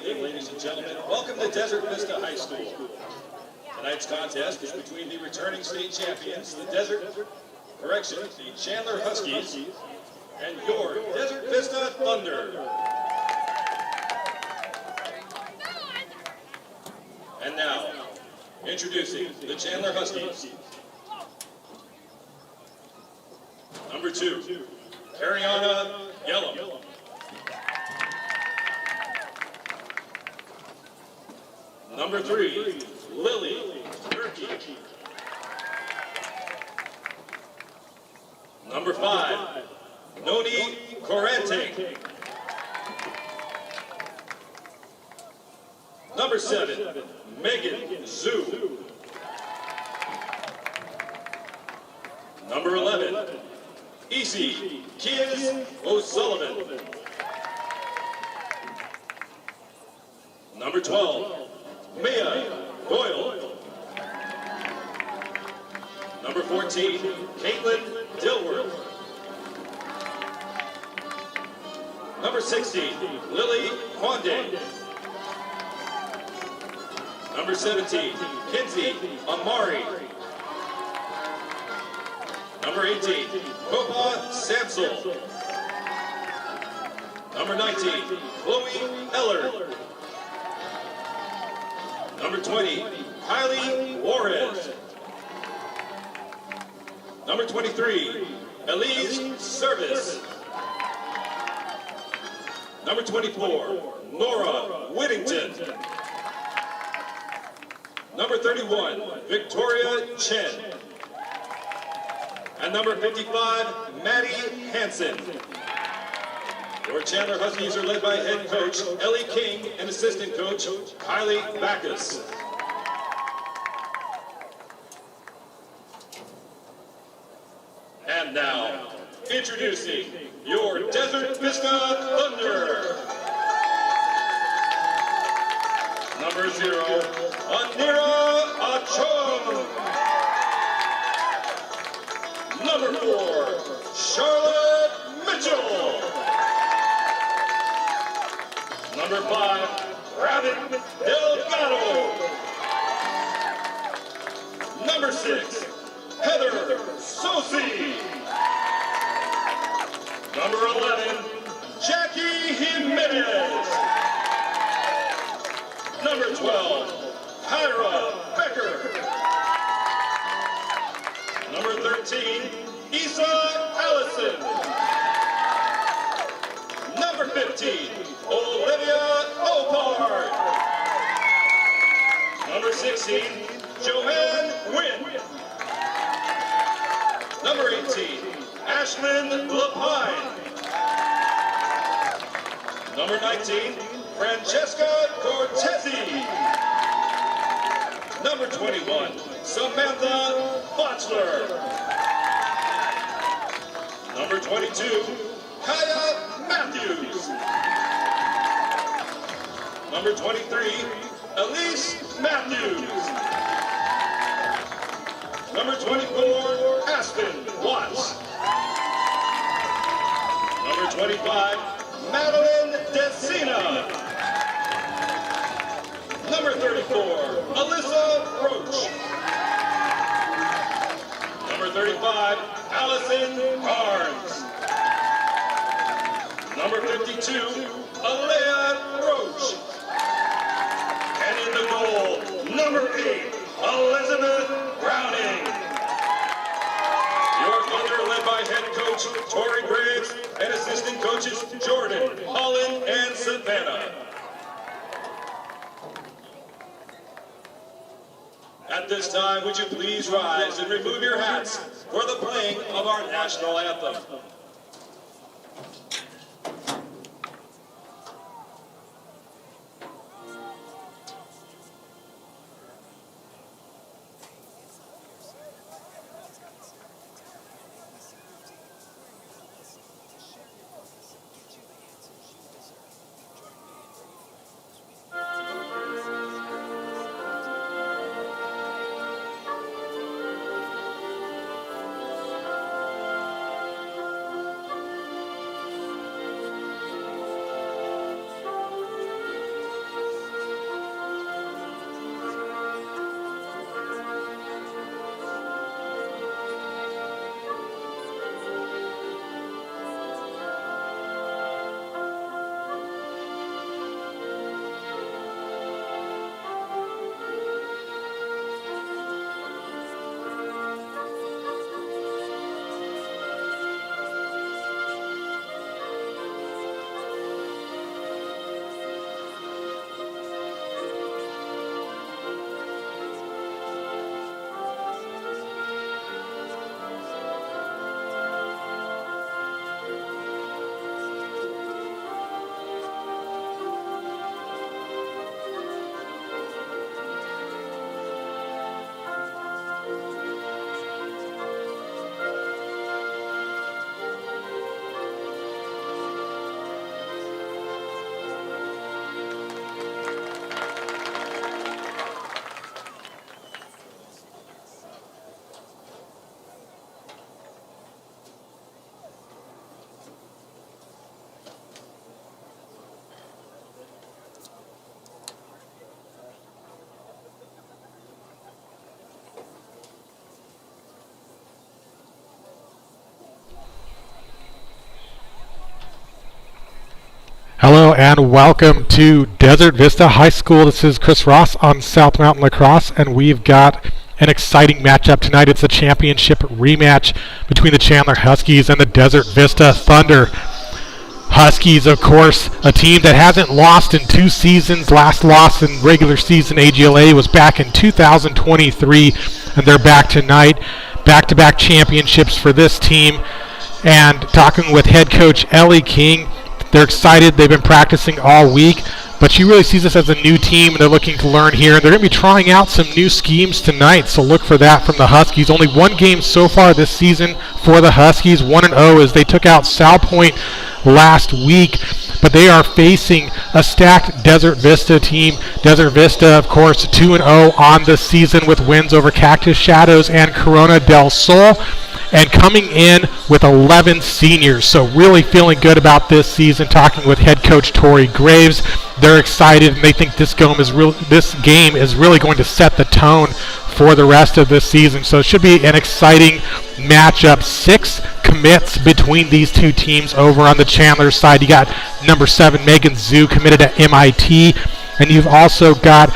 evening, ladies and gentlemen. Welcome to Desert Vista High School. Tonight's contest is between the returning state champions, the Chandler Huskies, and your Desert Vista Thunder. And now, introducing the Chandler Huskies. Number 2, Ariana Yellum. Number 3, Lily Turkey. Number 5, Noni Corante. Number 7, Megan Zhu. Number 11, Easy Kiz O'Sullivan. Number 12, Mia Doyle. Number 14, Caitlin Dilworth. Number 16, Lily Quande. Number 17, Kinsey Amari. Number 18, Kopa Sansel. Number 19, Chloe Eller. Number 20, Kylie Juarez. Number 23, Elise Service. Number 24, Nora Whittington. Number 31, Victoria Chen. And number 55, Maddie Hansen. Your Chandler Huskies are led by head coach Ellie King and assistant coach Kylie Backus. And now, introducing your Desert Vista Thunder. Number 0, Anira Achong. Number 4, Charlotte Mitchell. Number 5, Rabbit Delgado. Number 6, Heather Sosi. Number 11, Jackie Jimenez. Number 12, Kyra Becker. Number 13, Isa Allison. Number 15, Olivia Opard. Number 16, Joanne Wynn. Number 18, Ashlyn Lapine. Number 19, Francesca Cortezi. Number 21, Samantha Butler. Number 22, Kaya Matthews. Number 23, Elise Matthews. Number 24, Aspen Watts. Number 25, Madeline Desina. Number 34, Alyssa Roach. Number 35, Allison Barnes. Number 52, Alea Roach. And in the goal, number 8, Elizabeth Browning. Your Thunder led by head coach Tori Graves and assistant coaches Jordan, Holland, and Savannah. At this time, would you please rise and remove your hats for the playing of our national anthem. and welcome to Desert Vista High School. This is Chris Ross on South Mountain Lacrosse, and we've got an exciting matchup tonight. It's a championship rematch between the Chandler Huskies and the Desert Vista Thunder. Huskies, of course, a team that hasn't lost in 2 seasons. Last loss in regular season AGLA was back in 2023, and they're back tonight. Back-to-back championships for this team. And talking with head coach Ellie King, they're excited. They've been practicing all week, but she really sees this as a new team, and they're looking to learn here. And they're going to be trying out some new schemes tonight, so look for that from the Huskies. Only 1 game so far this season for the Huskies, 1-0, as they took out South Point last week. But they are facing a stacked Desert Vista team. Desert Vista, of course, 2-0 on the season with wins over Cactus Shadows and Corona del Sol, and coming in with 11 seniors. So really feeling good about this season. Talking with head coach Tori Graves, they're excited, and they think this game is really going to set the tone for the rest of this season. So it should be an exciting matchup. 6 commits between these two teams. Over on the Chandler side, you got number 7 Megan Zhu committed at MIT, and you've also got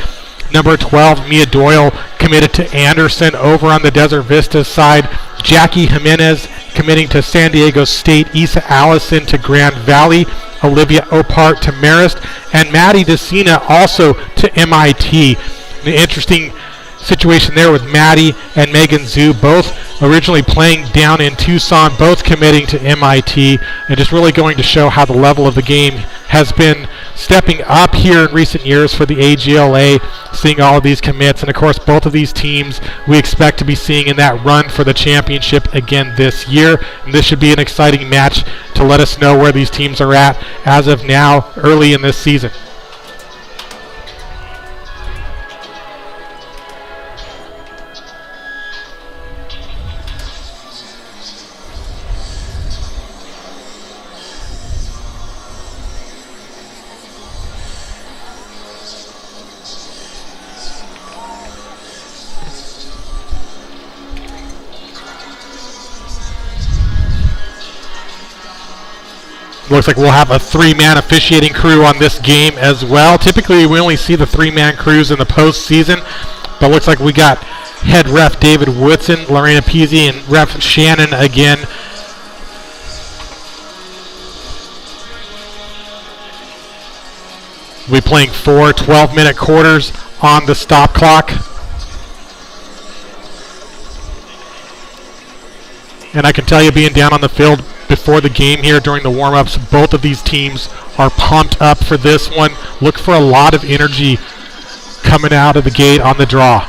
number 12 Mia Doyle committed to Anderson. Over on the Desert Vista side, Jackie Jimenez committing to San Diego State, Isa Allison to Grand Valley, Olivia Opart to Marist, and Maddie DeCina also to MIT. An interesting situation there with Maddie and Megan Zhu, both originally playing down in Tucson, both committing to MIT, and just really going to show how the level of the game has been stepping up here in recent years for the AGLA, seeing all of these commits. And of course, both of these teams we expect to be seeing in that run for the championship again this year. And this should be an exciting match to let us know where these teams are at as of now, early in this season. Looks like we'll have a 3-man officiating crew on this game as well. Typically, we only see the 3-man crews in the postseason, but looks like we got head ref David Woodson, Lorena Peasy, and ref Shannon again. We'll be playing 4 12-minute quarters on the stop clock. And I can tell you, being down on the field before the game here during the warm-ups, both of these teams are pumped up for this one. Look for a lot of energy coming out of the gate on the draw.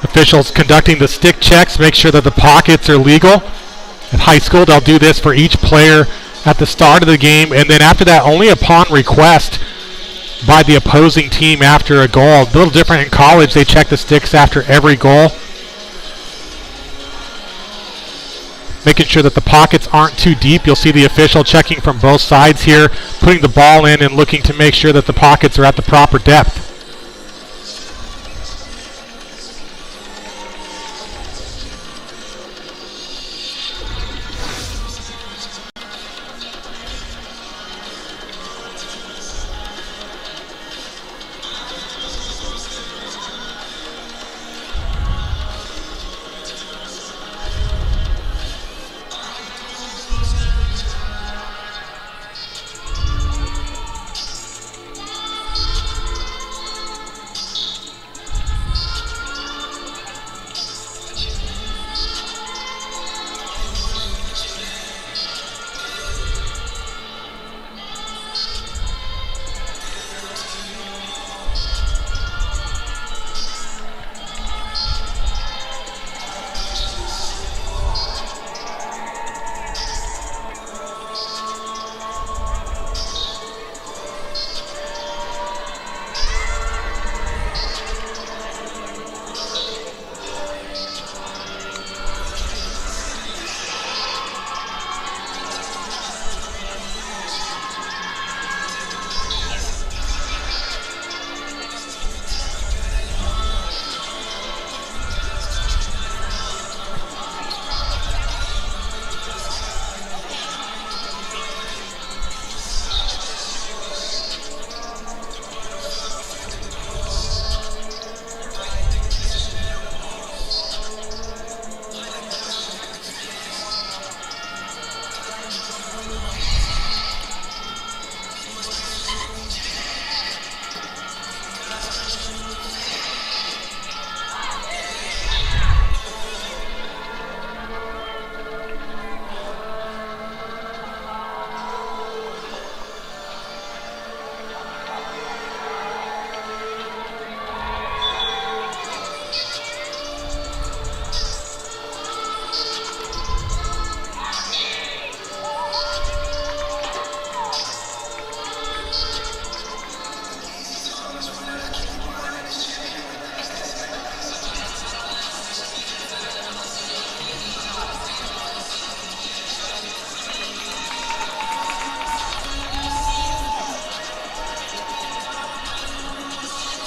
Officials conducting the stick checks, make sure that the pockets are legal. At high school, they'll do this for each player at the start of the game, and then after that, only upon request by the opposing team after a goal. A little different in college, they check the sticks after every goal, making sure that the pockets aren't too deep. You'll see the official checking from both sides here, putting the ball in and looking to make sure that the pockets are at the proper depth.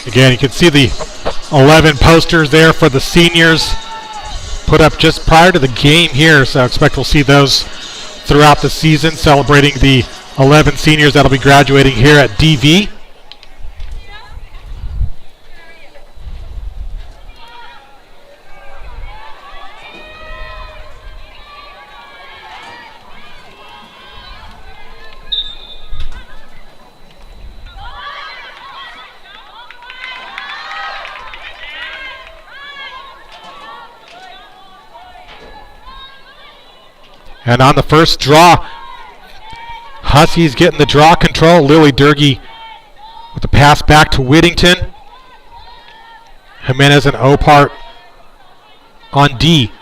Again, you can see the 11 posters there for the seniors put up just prior to the game here, so I expect we'll see those throughout the season, celebrating the 11 seniors that'll be graduating here at DV. And on the first draw, Huskies getting the draw control. Lily Durkee with the pass back to Whittington. Jimenez and Opart on D.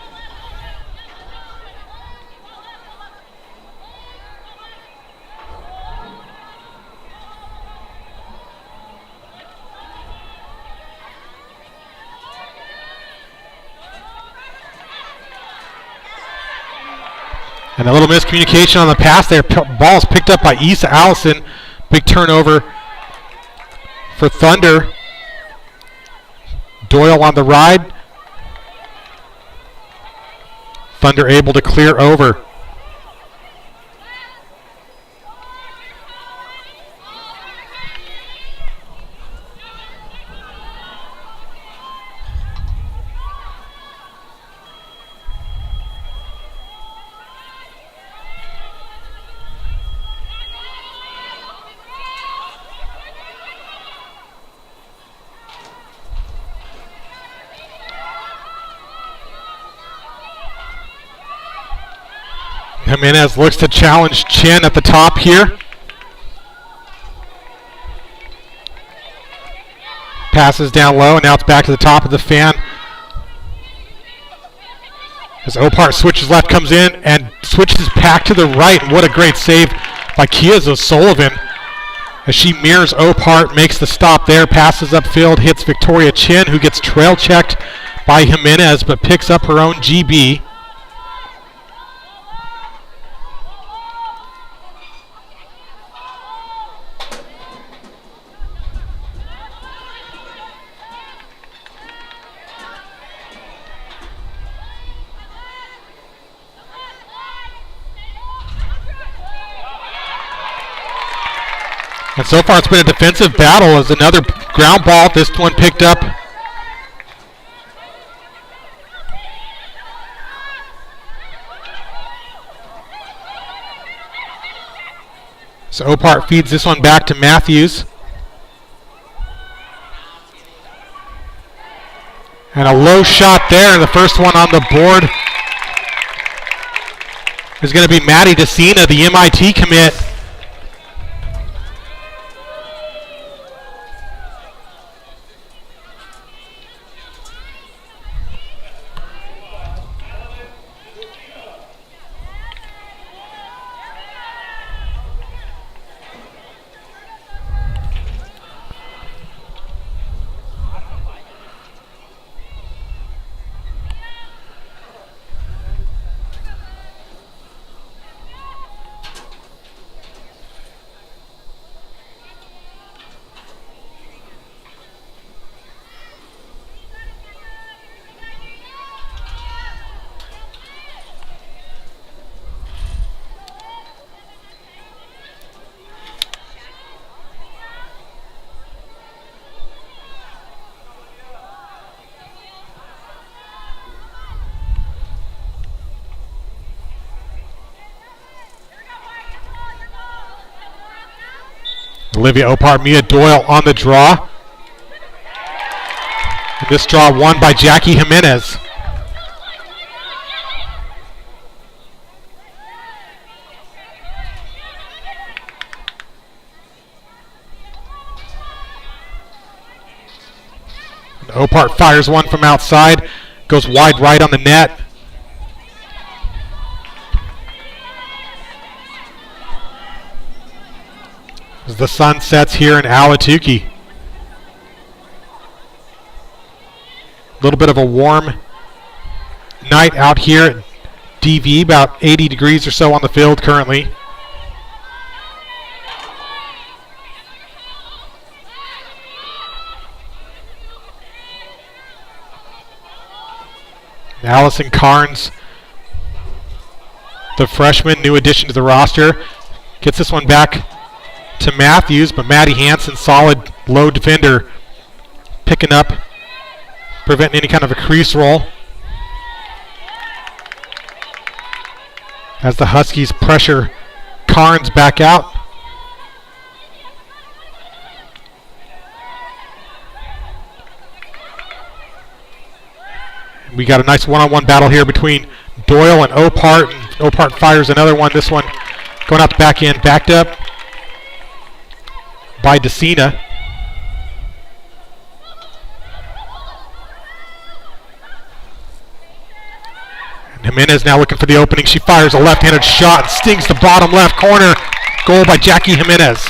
And a little miscommunication on the pass there. Ball's picked up by Issa Allison. Big turnover for Thunder. Doyle on the ride. Thunder able to clear over. Jimenez looks to challenge Chen at the top here. Passes down low, and now it's back to the top of the fan. As Opart switches left, comes in, and switches back to the right. What a great save by Kia O'Sullivan. As she mirrors Opart, makes the stop there, passes upfield, hits Victoria Chen, who gets trail checked by Jimenez, but picks up her own GB. And so far it's been a defensive battle as another ground ball, this one picked up so Opart feeds this one back to Matthews. And a low shot there, and the first one on the board is going to be Maddie DeCina, the MIT commit. Olivia Opart, Mia Doyle on the draw. And this draw won by Jackie Jimenez. And Opart fires one from outside, goes wide right on the net. As the sun sets here in Ahwatukee. A little bit of a warm night out here at DV, about 80 degrees or so on the field currently. Allison Carnes, the freshman, new addition to the roster, gets this one back to Matthews, but Maddie Hansen, solid low defender, picking up, preventing any kind of a crease roll. As the Huskies pressure Carnes back out. We got a nice one-on-one battle here between Doyle and Opart. And Opart fires another one. This one going out the back end, backed up by Decina. And Jimenez now looking for the opening. She fires a left-handed shot and stings the bottom left corner. Goal by Jackie Jimenez.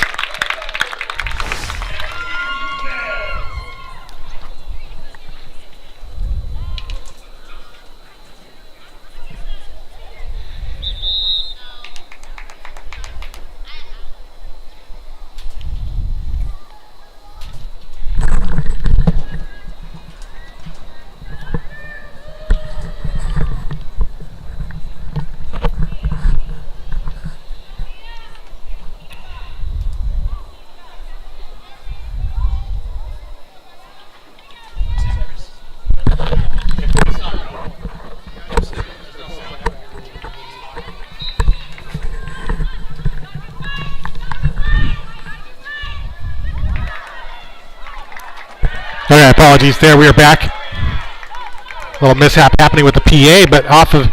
Okay, apologies there. We are back. A little mishap happening with the PA, but off of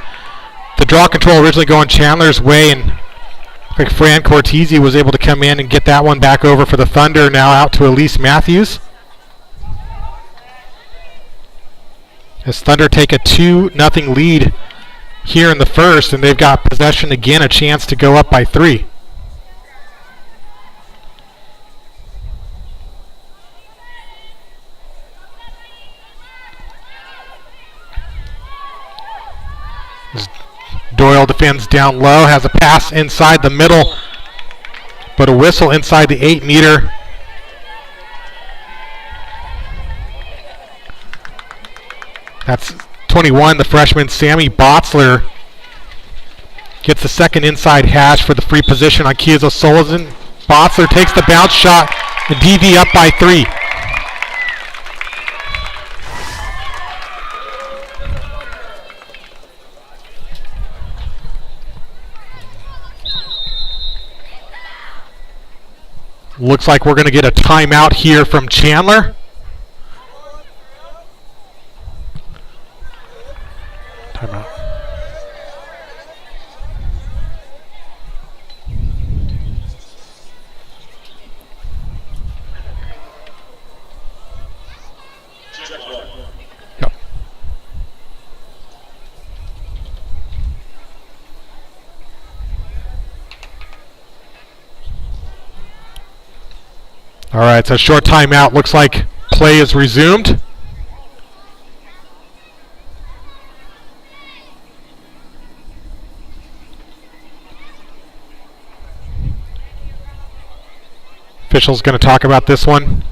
the draw control originally going Chandler's way, and I think Fran Cortese was able to come in and get that one back over for the Thunder, now out to Elise Matthews. As Thunder take a 2-0 lead here in the first, and they've got possession again, a chance to go up by 3. Doyle defends down low, has a pass inside the middle, but a whistle inside the 8-meter. That's 21, the freshman Sammy Botzler gets the second inside hash for the free position on Kiazo Sullivan. Botzler takes the bounce shot, the DV up by 3. Looks like we're going to get a timeout here from Chandler. Timeout. Yep. All right, so a short timeout. Looks like play is resumed. Official's going to talk about this one.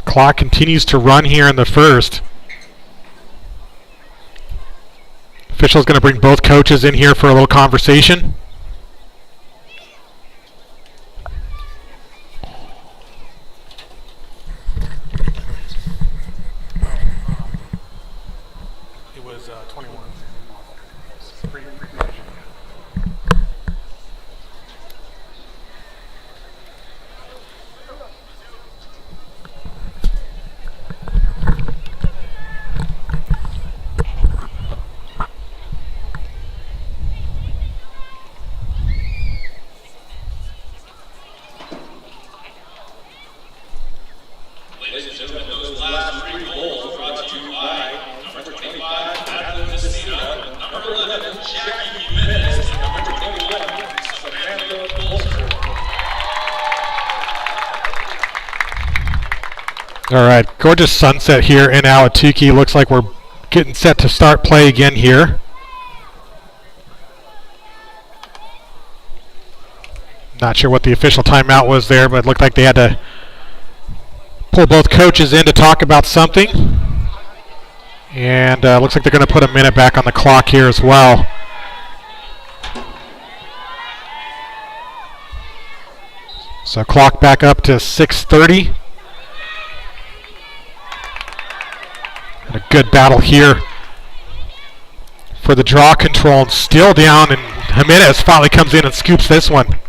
Clock continues to run here in the first. Official's going to bring both coaches in here for a little conversation. It was 21. All right, gorgeous sunset here in Ahwatukee. Looks like we're getting set to start play again here. Not sure what the official timeout was there, but it looked like they had to pull both coaches in to talk about something. And looks like they're going to put a minute back on the clock here as well. So clock back up to 6:30. And a good battle here for the draw control, and still down, and Jimenez finally comes in and scoops this one.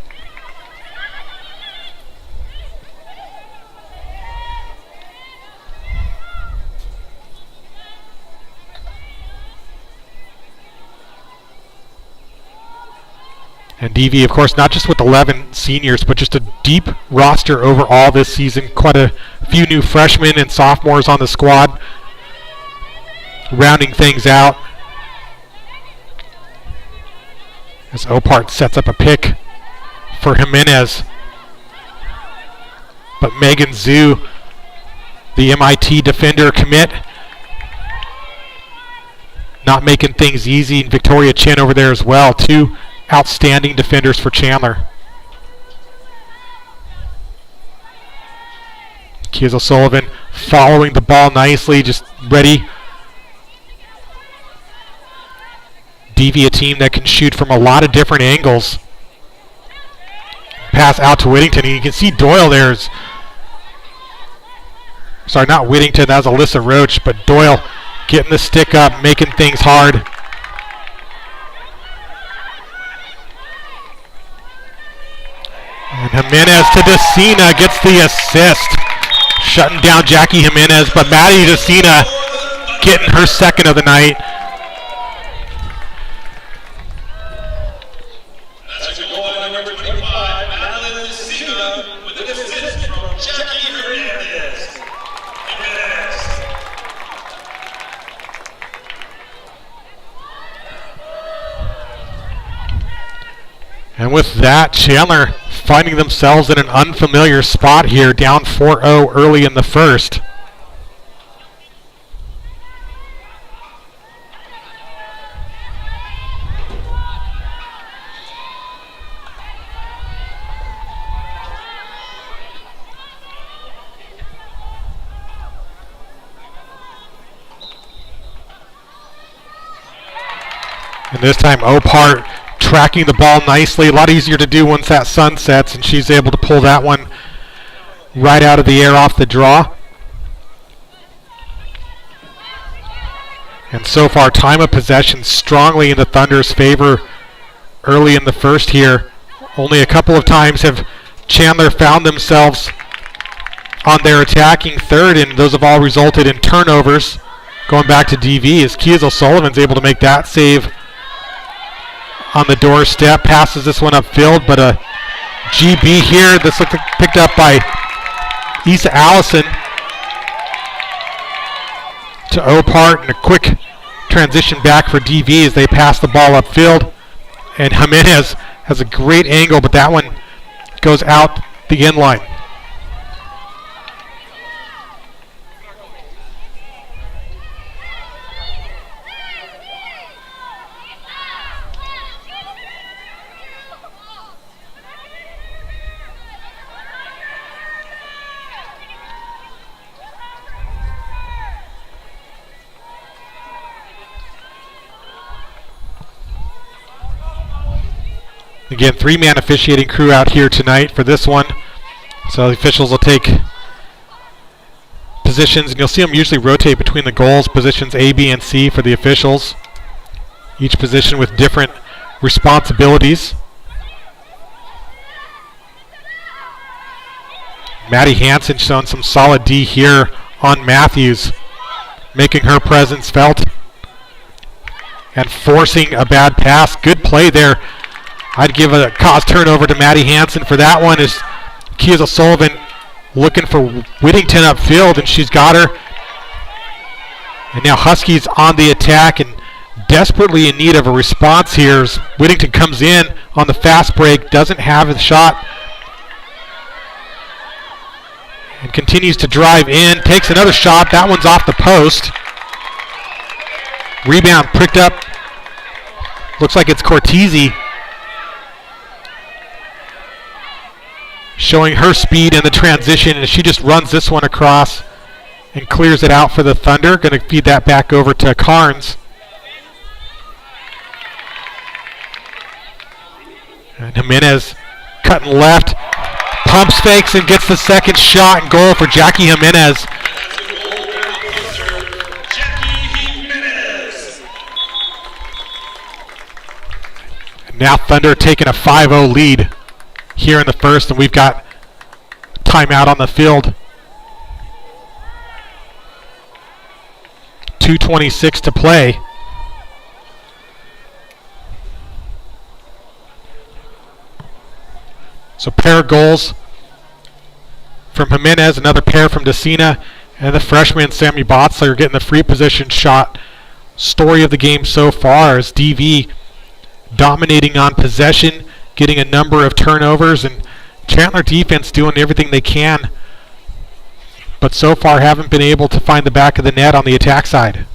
And DV, of course, not just with 11 seniors, but just a deep roster overall this season. Quite a few new freshmen and sophomores on the squad, rounding things out. As Opart sets up a pick for Jimenez. But Megan Zhu, the MIT defender commit, not making things easy. And Victoria Chen over there as well. Two outstanding defenders for Chandler. Keys O'Sullivan following the ball nicely, just ready. DV, a team that can shoot from a lot of different angles. Pass out to Whittington, and you can see Doyle there's, sorry, not Whittington, that was Alyssa Roach, but Doyle getting the stick up, making things hard. And Jimenez to Decina gets the assist, shutting down Jackie Jimenez, but Maddie Decina getting her second of the night. That's a goal line number 25, Madeline Decina, with an assist from Jackie Hernandez. And with that, Chandler finding themselves in an unfamiliar spot here, down 4-0 early in the first. And this time Opart tracking the ball nicely. A lot easier to do once that sun sets, and she's able to pull that one right out of the air off the draw. And so far, time of possession strongly in the Thunder's favor early in the first here. Only a couple of times have Chandler found themselves on their attacking third, and those have all resulted in turnovers. Going back to DV, as Keys O'Sullivan's able to make that save on the doorstep, passes this one upfield, but a GB here. This looks like picked up by Issa Allison to Opart, and a quick transition back for DV as they pass the ball upfield. And Jimenez has a great angle, but that one goes out the end line. Again, three-man officiating crew out here tonight for this one. So the officials will take positions, and you'll see them usually rotate between the goals, positions A, B, and C for the officials. Each position with different responsibilities. Maddie Hansen showing some solid D here on Matthews, making her presence felt and forcing a bad pass. Good play there. I'd give a cause turnover to Maddie Hansen for that one, as Keys O'Sullivan looking for Whittington upfield, and she's got her. And now Huskies on the attack and desperately in need of a response here as Whittington comes in on the fast break, doesn't have the shot, and continues to drive in, takes another shot. That one's off the post. Rebound picked up. Looks like it's Cortese. Showing her speed in the transition, and she just runs this one across and clears it out for the Thunder. Going to feed that back over to Carnes. And Jimenez cutting left. Pumps fakes and gets the second shot and goal for Jackie Jimenez. And now Thunder taking a 5-0 lead here in the first, and we've got timeout on the field. 2:26 to play. So pair of goals from Jimenez, another pair from Decina, and the freshman Sammy Botzler are getting the free position shot. Story of the game so far is DV dominating on possession, getting a number of turnovers, and Chandler defense doing everything they can, but so far haven't been able to find the back of the net on the attack side.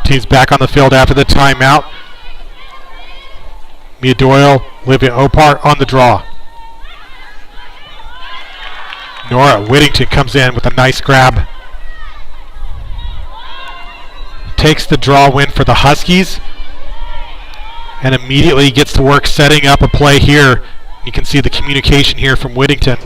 Team's back on the field after the timeout. Mia Doyle, Olivia Opart on the draw. Nora Whittington comes in with a nice grab. Takes the draw win for the Huskies and immediately gets to work setting up a play here. You can see the communication here from Whittington.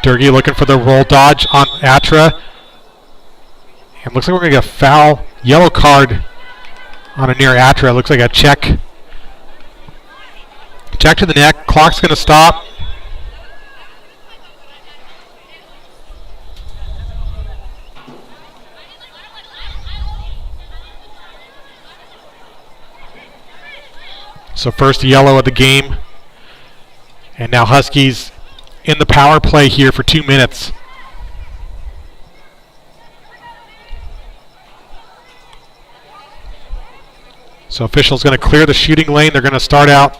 Durkee looking for the roll dodge on Atra. And looks like we're going to get a foul, yellow card on a near Atra. Looks like a check. Check to the neck. Clock's going to stop. So first yellow of the game. And now Huskies in the power play here for 2 minutes. So officials going to clear the shooting lane. They're going to start out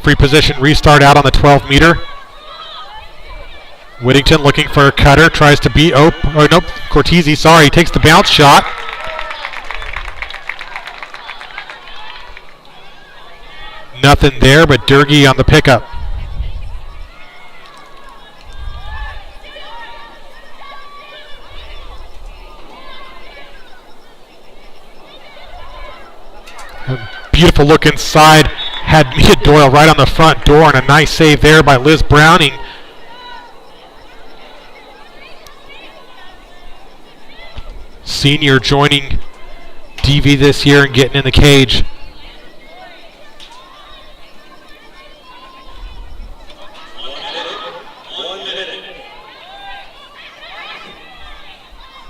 free position, restart out on the 12 meter. Whittington looking for a cutter, tries to beat nope, Cortese, sorry, takes the bounce shot. Nothing there, but Durkee on the pickup. beautiful look inside. Had Mia Doyle right on the front door, and a nice save there by Liz Browning. Senior joining DV this year and getting in the cage.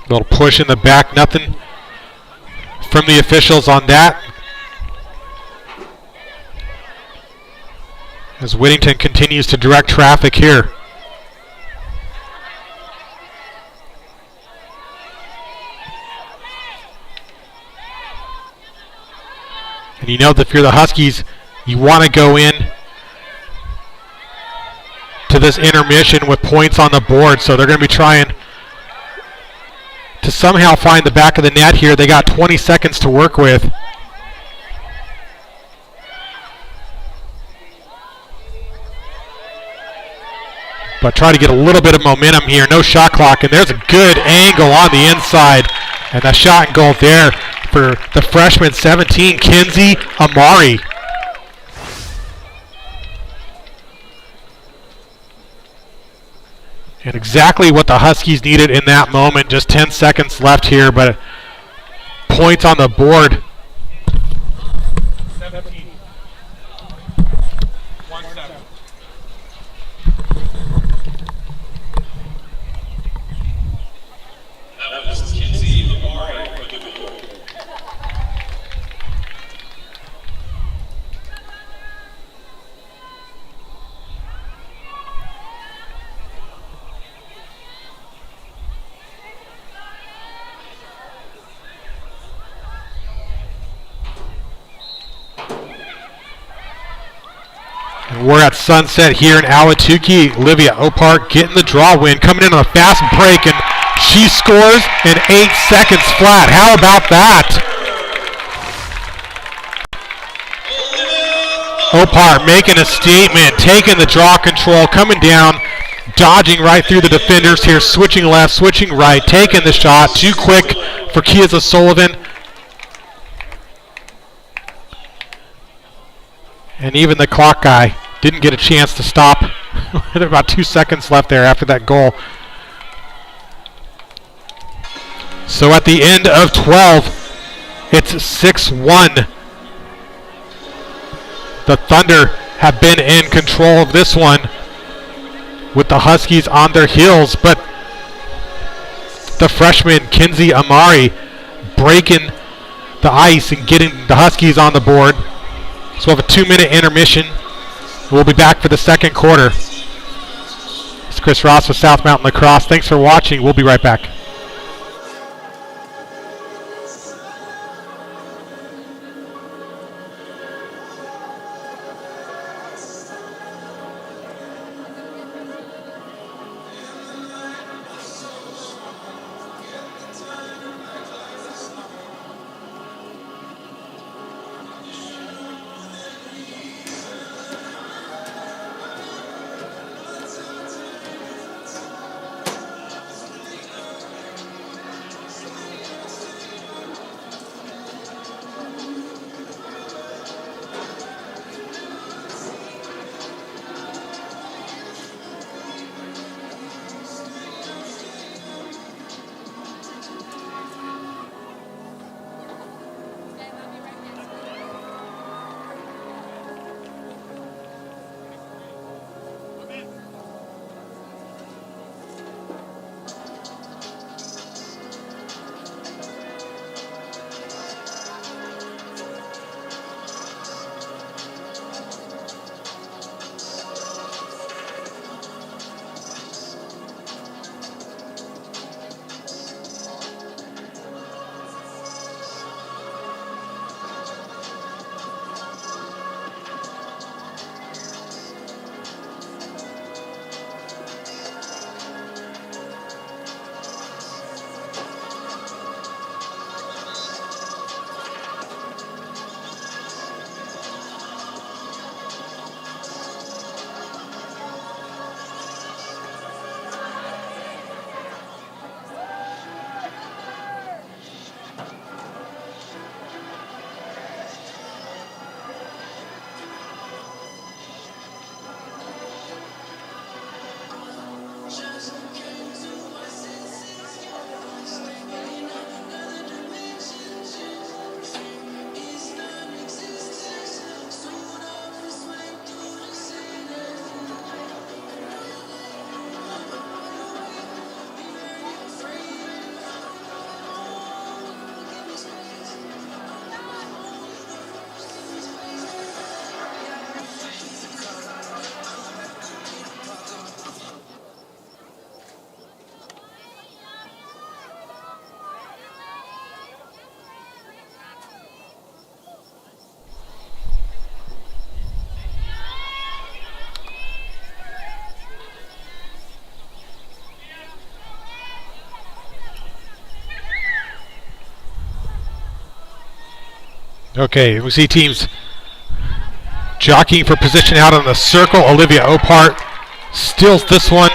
Little push in the back, nothing from the officials on that. As Whittington continues to direct traffic here. And you know that if you're the Huskies, you want to go in to this intermission with points on the board, so they're going to be trying to somehow find the back of the net here. They got 20 seconds to work with. But try to get a little bit of momentum here. No shot clock, and there's a good angle on the inside. And a shot and goal there for the freshman 17, Kinsey Amari. And exactly what the Huskies needed in that moment. Just 10 seconds left here, but points on the board. 17. 1-7. That was Kinsey Amari for the goal. And we're at Sunset here in Ahwatukee. Olivia Opart getting the draw win, coming in on a fast break, and she scores in 8 seconds flat. How about that? Opart making a statement, taking the draw control, coming down, dodging right through the defenders here, switching left, switching right, taking the shot. Too quick for Kiza Sullivan. And even the clock guy didn't get a chance to stop. There were about 2 seconds left there after that goal. So at the end of 12, it's 6-1. The Thunder have been in control of this one with the Huskies on their heels, but the freshman Kinsey Amari breaking the ice and getting the Huskies on the board. So we'll have a 2-minute intermission. We'll be back for the second quarter. It's Chris Ross with South Mountain Lacrosse. Thanks for watching. We'll be right back. Okay, we see teams jockeying for position out on the circle. Olivia Opart steals this one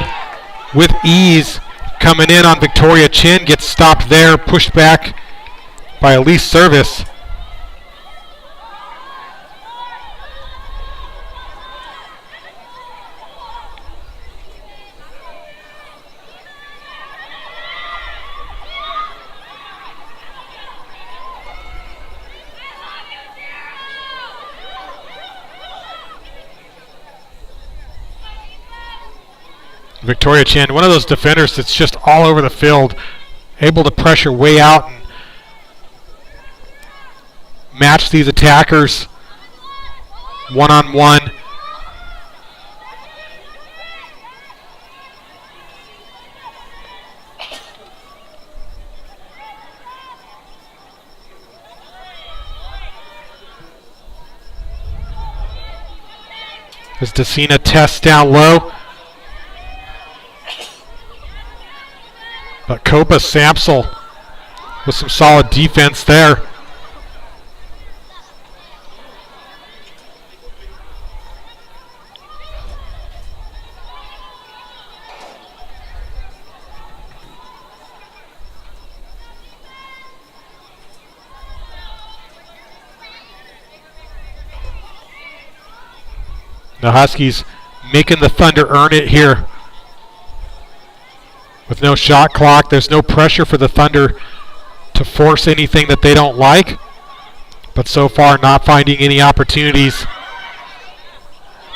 with ease. Coming in on Victoria Chin, gets stopped there, pushed back by Elise Service. Victoria Chin, one of those defenders that's just all over the field, able to pressure way out and match these attackers one-on-one. As Decina tests down low. But Copa Samsel with some solid defense there. The Huskies making the Thunder earn it here. With no shot clock, there's no pressure for the Thunder to force anything that they don't like. But so far, not finding any opportunities.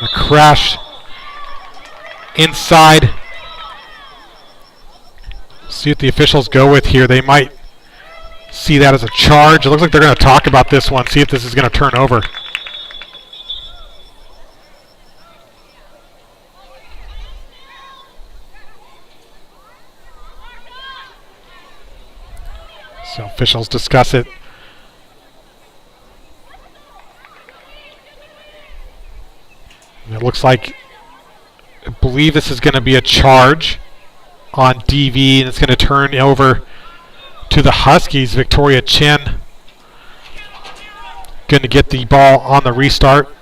A crash inside. See what the officials go with here. They might see that as a charge. It looks like they're going to talk about this one, see if this is going to turn over. So officials discuss it. And it looks like, I believe this is going to be a charge on DV, and it's going to turn over to the Huskies. Victoria Chin going to get the ball on the restart.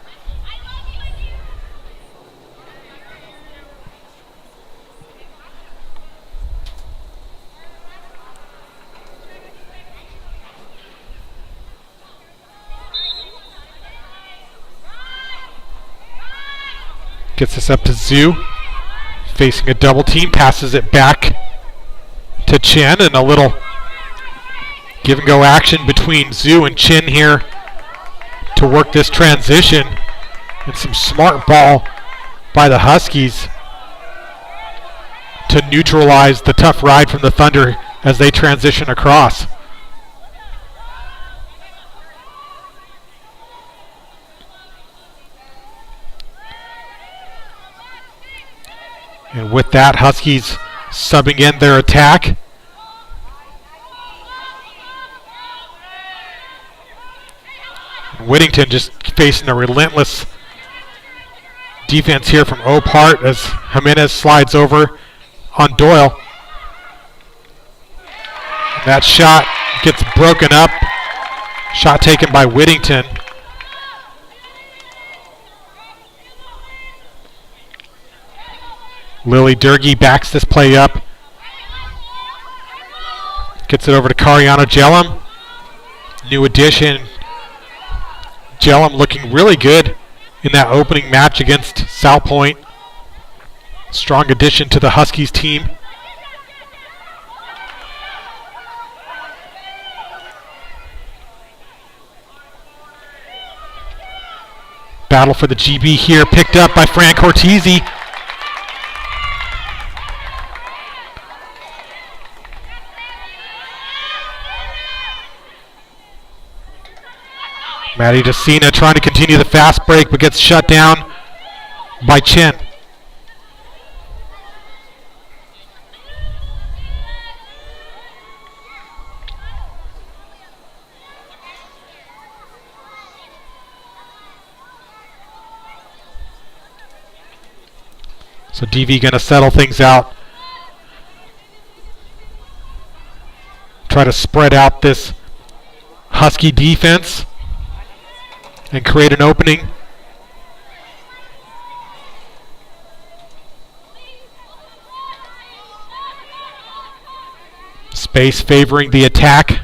Gets this up to Zhu, facing a double team, passes it back to Chin, and a little give and go action between Zhu and Chin here to work this transition, and some smart ball by the Huskies to neutralize the tough ride from the Thunder as they transition across. And with that, Huskies subbing in their attack. Whittington just facing a relentless defense here from Opart as Jimenez slides over on Doyle. That shot gets broken up. Shot taken by Whittington. Lily Durgee backs this play up. Gets it over to Cariana Jellum. New addition. Jellum looking really good in that opening match against South Point. Strong addition to the Huskies team. Battle for the GB here, picked up by Fran Cortese. Maddie Decina trying to continue the fast break, but gets shut down by Chin. So DV going to settle things out. Try to spread out this Husky defense. and create an opening. Space favoring the attack.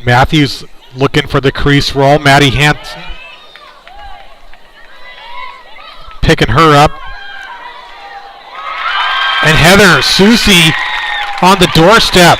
Matthews looking for the crease roll. Maddie Hansen picking her up. And Heather Susie on the doorstep.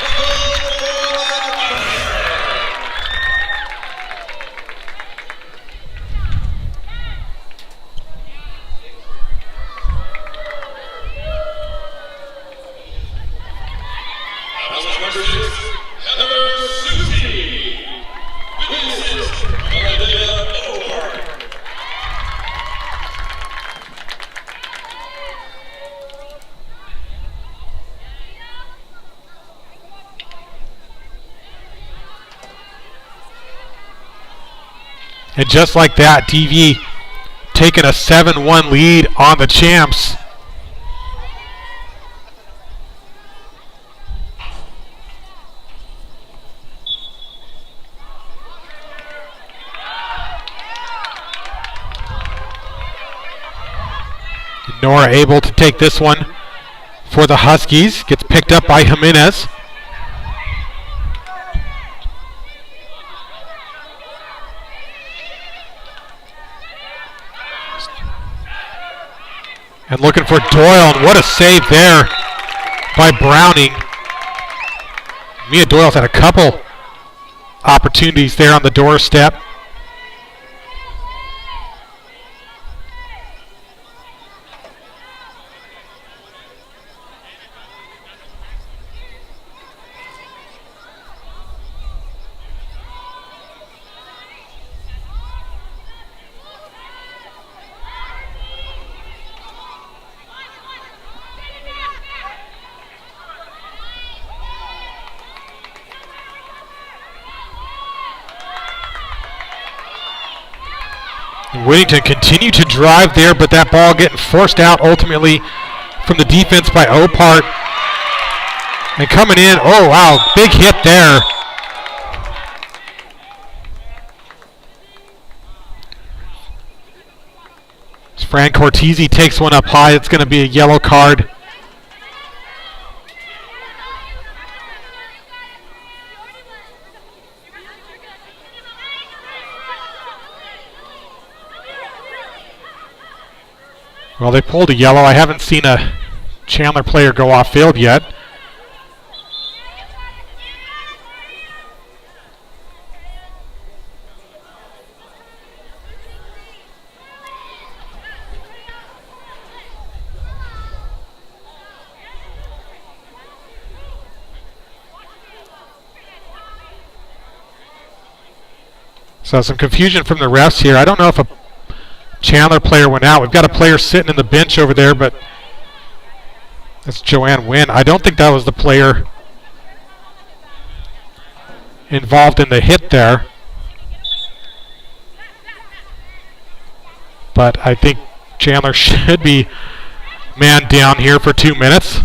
And just like that, DV taking a 7-1 lead on the champs. Nora able to take this one for the Huskies. Gets picked up by Jimenez. And looking for Doyle, and what a save there by Browning. Mia Doyle's had a couple opportunities there on the doorstep. Whittington continued to drive there, but that ball getting forced out ultimately from the defense by Opart. And coming in, oh wow, big hit there. As Fran Cortese takes one up high, it's going to be a yellow card. Well, they pulled a yellow. I haven't seen a Chandler player go off field yet. So some confusion from the refs here. I don't know if a Chandler player went out. We've got a player sitting in the bench over there, but that's Joanne Wynn. I don't think that was the player involved in the hit there. But I think Chandler should be man down here for 2 minutes.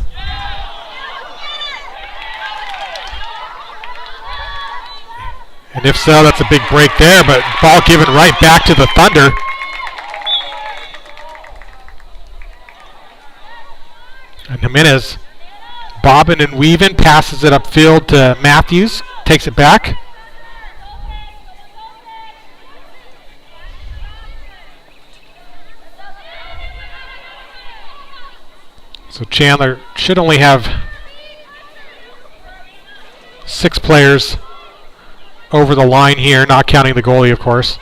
And if so, that's a big break there, but ball given right back to the Thunder. And Jimenez bobbing and weaving, passes it upfield to Matthews, takes it back. So Chandler should only have 6 players over the line here, not counting the goalie, of course.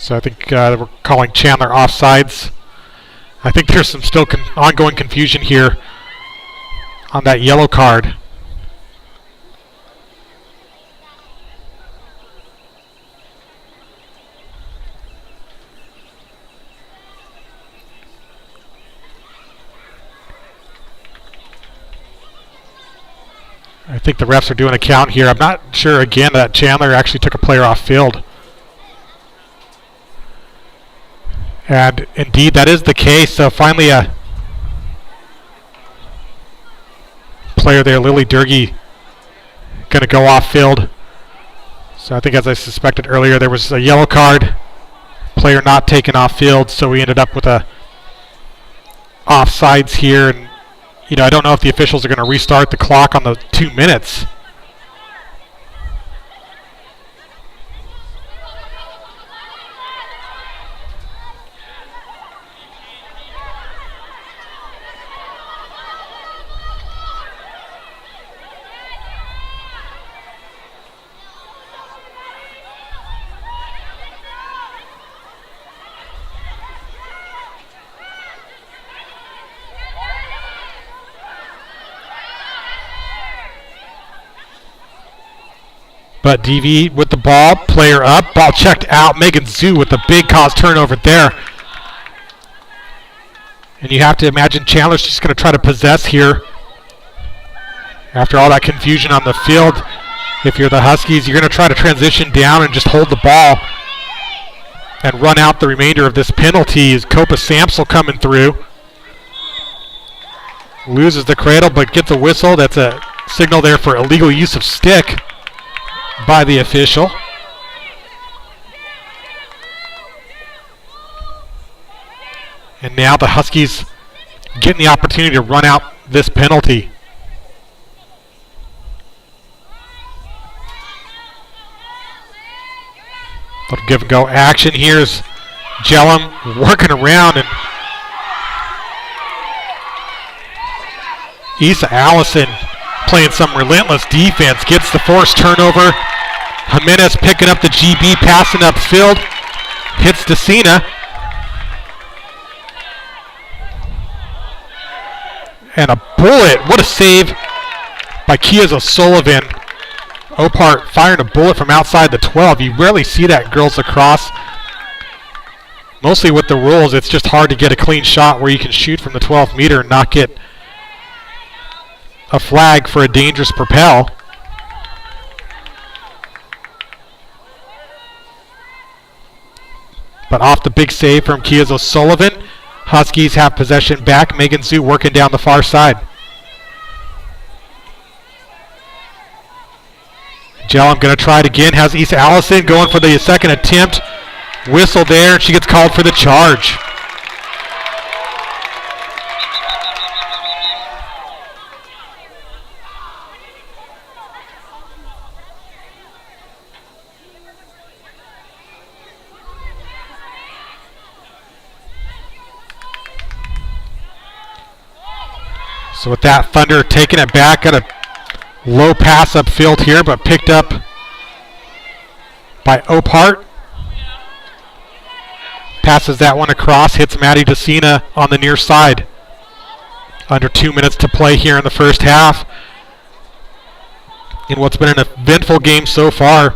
So I think we're calling Chandler offsides. I think there's some still ongoing confusion here on that yellow card. I think the refs are doing a count here. I'm not sure, again, that Chandler actually took a player off field. And indeed, that is the case. So finally a player there, Lily Durgey, going to go off field. So I think, as I suspected earlier, there was a yellow card. Player not taken off field, so we ended up with a offsides here. And I don't know if the officials are going to restart the clock on the 2 minutes. But DV with the ball, player up, ball checked out. Megan Zhu with the big cause turnover there. And you have to imagine Chandler's just going to try to possess here. After all that confusion on the field, if you're the Huskies, you're going to try to transition down and just hold the ball and run out the remainder of this penalty. Is Copa Samsel coming through. Loses the cradle but gets a whistle. That's a signal there for illegal use of stick by the official. And now the Huskies getting the opportunity to run out this penalty. Little give and go action. Here's Jellum working around, and Issa Allison playing some relentless defense, gets the forced turnover. Jimenez picking up the GB, passing upfield, hits Decina. And a bullet, what a save by Kias O'Sullivan. Opart firing a bullet from outside the 12. You rarely see that girls lacrosse. Mostly with the rules, it's just hard to get a clean shot where you can shoot from the 12 meter and not get a flag for a dangerous propel. But off the big save from Kias O'Sullivan, Huskies have possession back. Megan Zhu working down the far side. Jellum going to try it again. Has Issa Allison going for the second attempt. Whistle there, and she gets called for the charge. So with that, Thunder taking it back, got a low pass upfield here, but picked up by Opart. Passes that one across, hits Maddie Decina on the near side. Under 2 minutes to play here in the first half, in what's been an eventful game so far.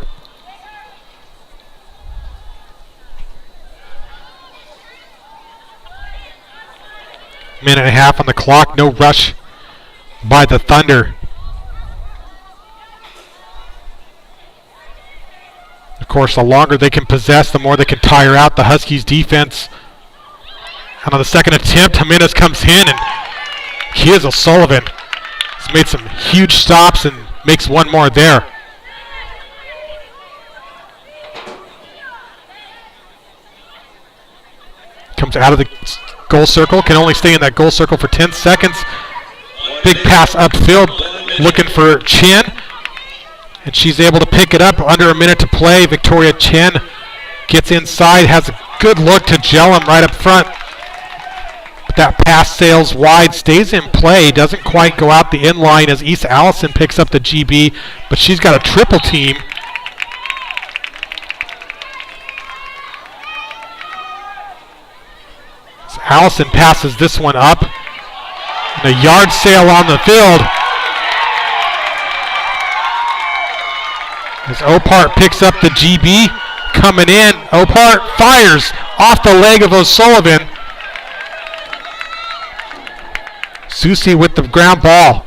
Minute and a half on the clock, no rush by the Thunder. Of course, the longer they can possess, the more they can tire out the Huskies defense. And on the second attempt, Jimenez comes in, and Kias O'Sullivan has made some huge stops and makes one more there. Comes out of the goal circle, can only stay in that goal circle for 10 seconds. Big pass upfield, looking for Chen. And she's able to pick it up under a minute to play. Victoria Chen gets inside, has a good look to Jellum right up front. But that pass sails wide, stays in play, doesn't quite go out the inline as Issa Allison picks up the GB, but she's got a triple team. Allison passes this one up. And a yard sale on the field. As Opart picks up the GB. Coming in, Opart fires off the leg of O'Sullivan. Susie with the ground ball.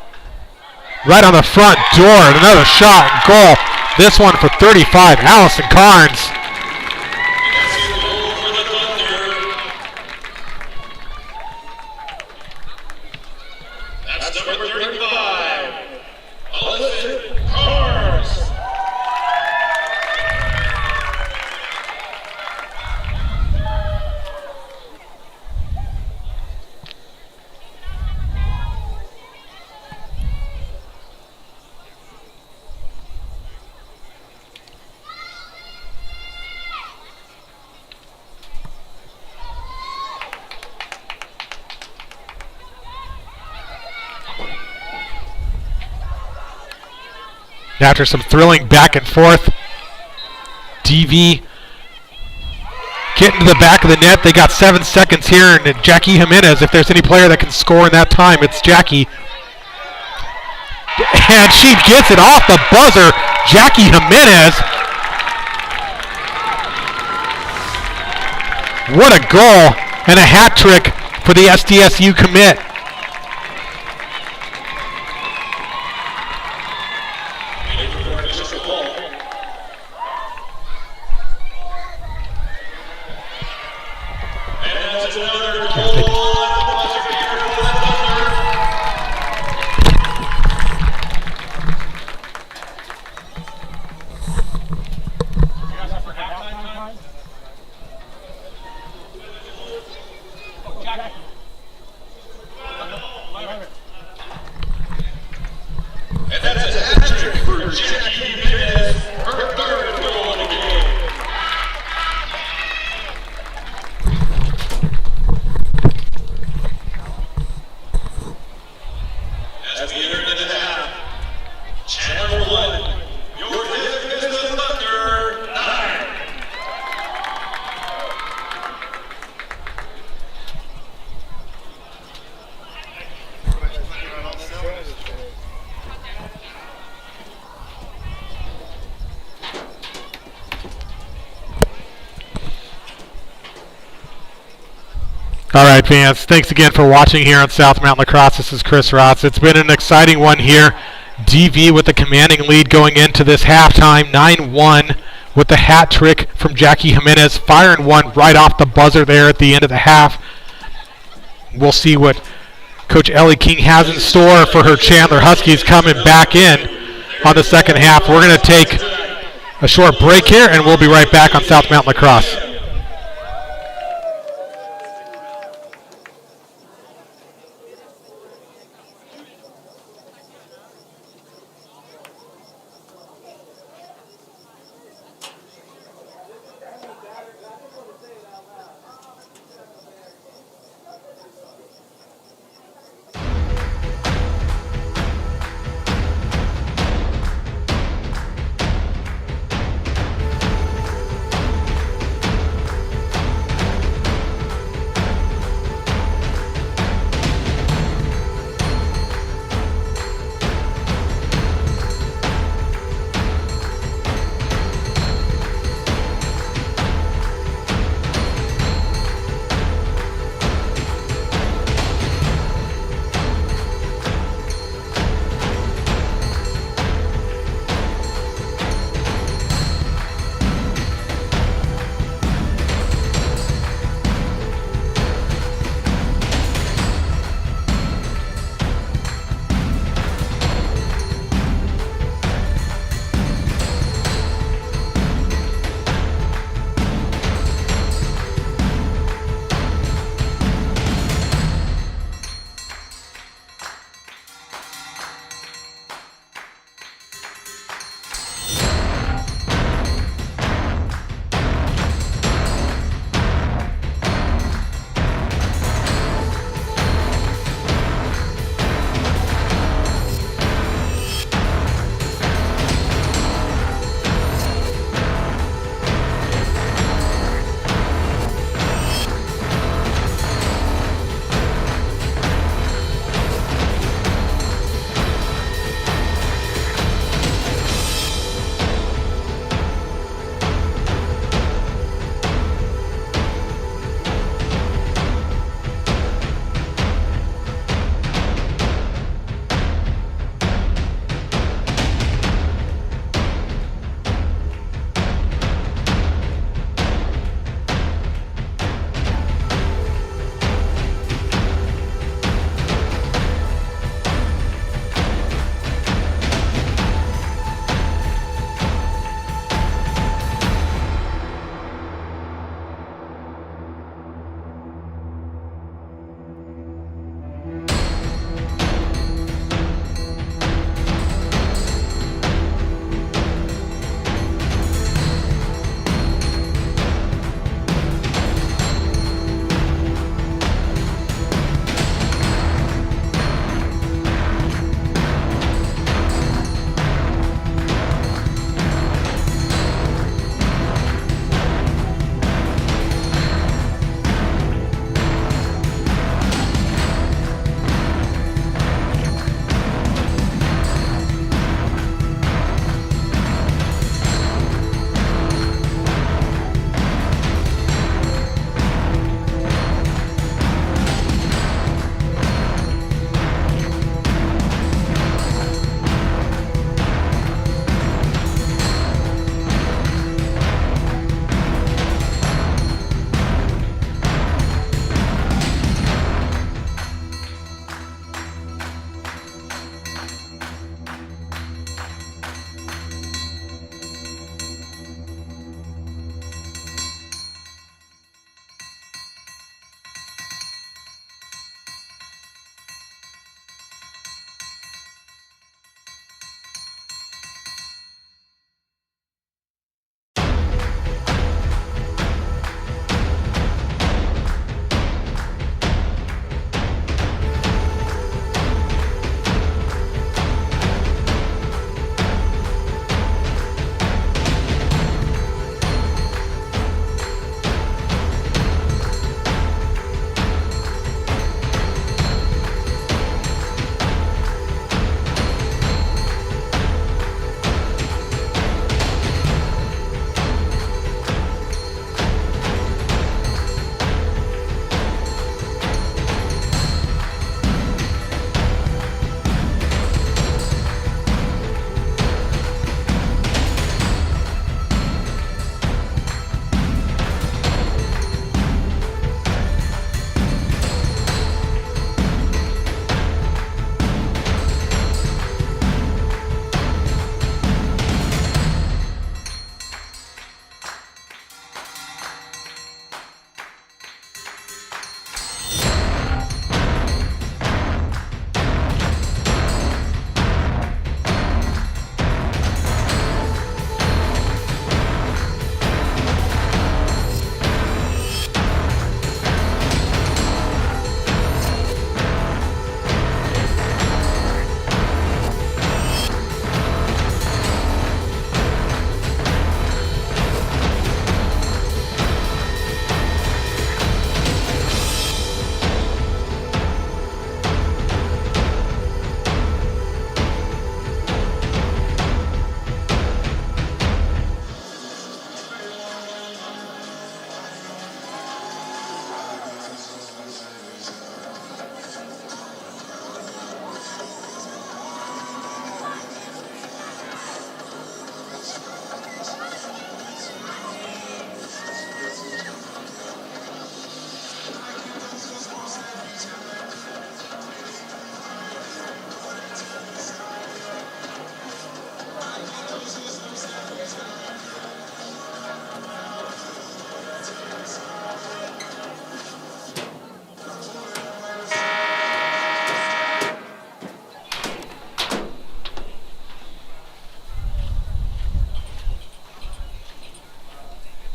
Right on the front door, and another shot and goal. This one for 35, Allison Carnes. That's number 35, Allison Carnes. After some thrilling back and forth, DV getting to the back of the net. They got 7 seconds here, and Jackie Jimenez, if there's any player that can score in that time, it's Jackie. And she gets it off the buzzer. Jackie Jimenez. What a goal and a hat trick for the SDSU commit. As we enter into the half, Chandler 1, your Vista Thunder 9. All right, fans, thanks again for watching here on South Mountain Lacrosse. This is Chris Rotz. It's been an exciting one here. DV with a commanding lead going into this halftime, 9-1, with the hat trick from Jackie Jimenez, firing one right off the buzzer there at the end of the half. We'll see what Coach Ellie King has in store for her Chandler Huskies coming back in on the second half. We're going to take a short break here, and we'll be right back on South Mountain Lacrosse.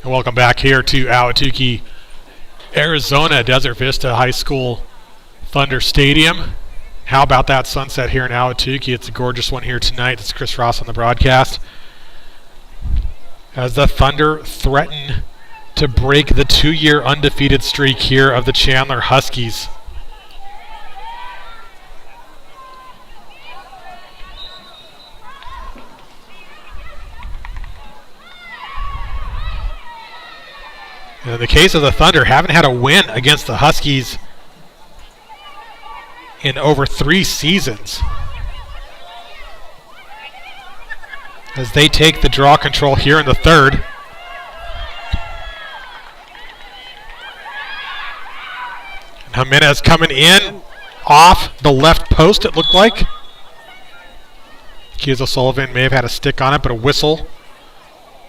Welcome back here to Ahwatukee, Arizona, Desert Vista High School Thunder Stadium. How about that sunset here in Ahwatukee? It's a gorgeous one here tonight. It's Chris Ross on the broadcast. As the Thunder threaten to break the 2-year undefeated streak here of the Chandler Huskies. In the case of the Thunder, haven't had a win against the Huskies in over 3 seasons. As they take the draw control here in the third. And Jimenez coming in off the left post, it looked like. Keith O'Sullivan may have had a stick on it, but a whistle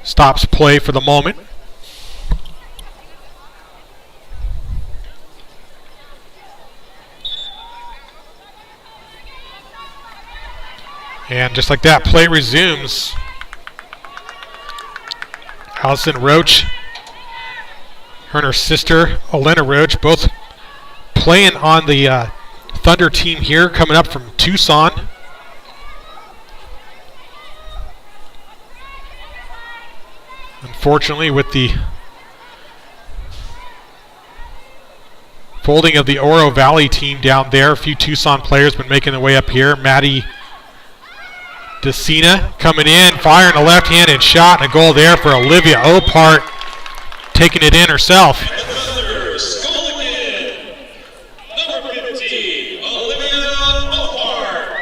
stops play for the moment. And just like that, play resumes. Allison Roach, her and her sister, Elena Roach, both playing on the Thunder team here, coming up from Tucson. Unfortunately, with the folding of the Oro Valley team down there, a few Tucson players been making their way up here. Maddie Decina coming in, firing a left-handed shot, and a goal there for Olivia Opart, taking it in herself. Number 50, Olivia Opart.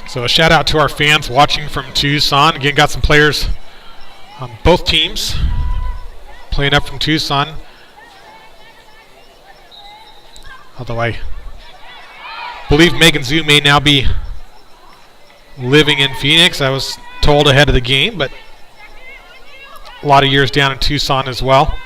So a shout out to our fans watching from Tucson. Again, got some players on both teams playing up from Tucson. Although I believe Megan Zhu may now be living in Phoenix. I was told ahead of the game, but a lot of years down in Tucson as well.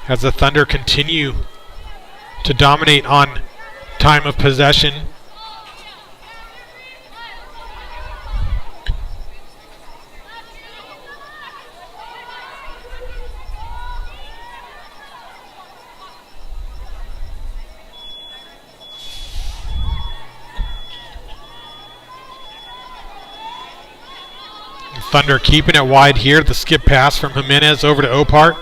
As the Thunder continue to dominate on time of possession. Thunder keeping it wide here. The skip pass from Jimenez over to Opart.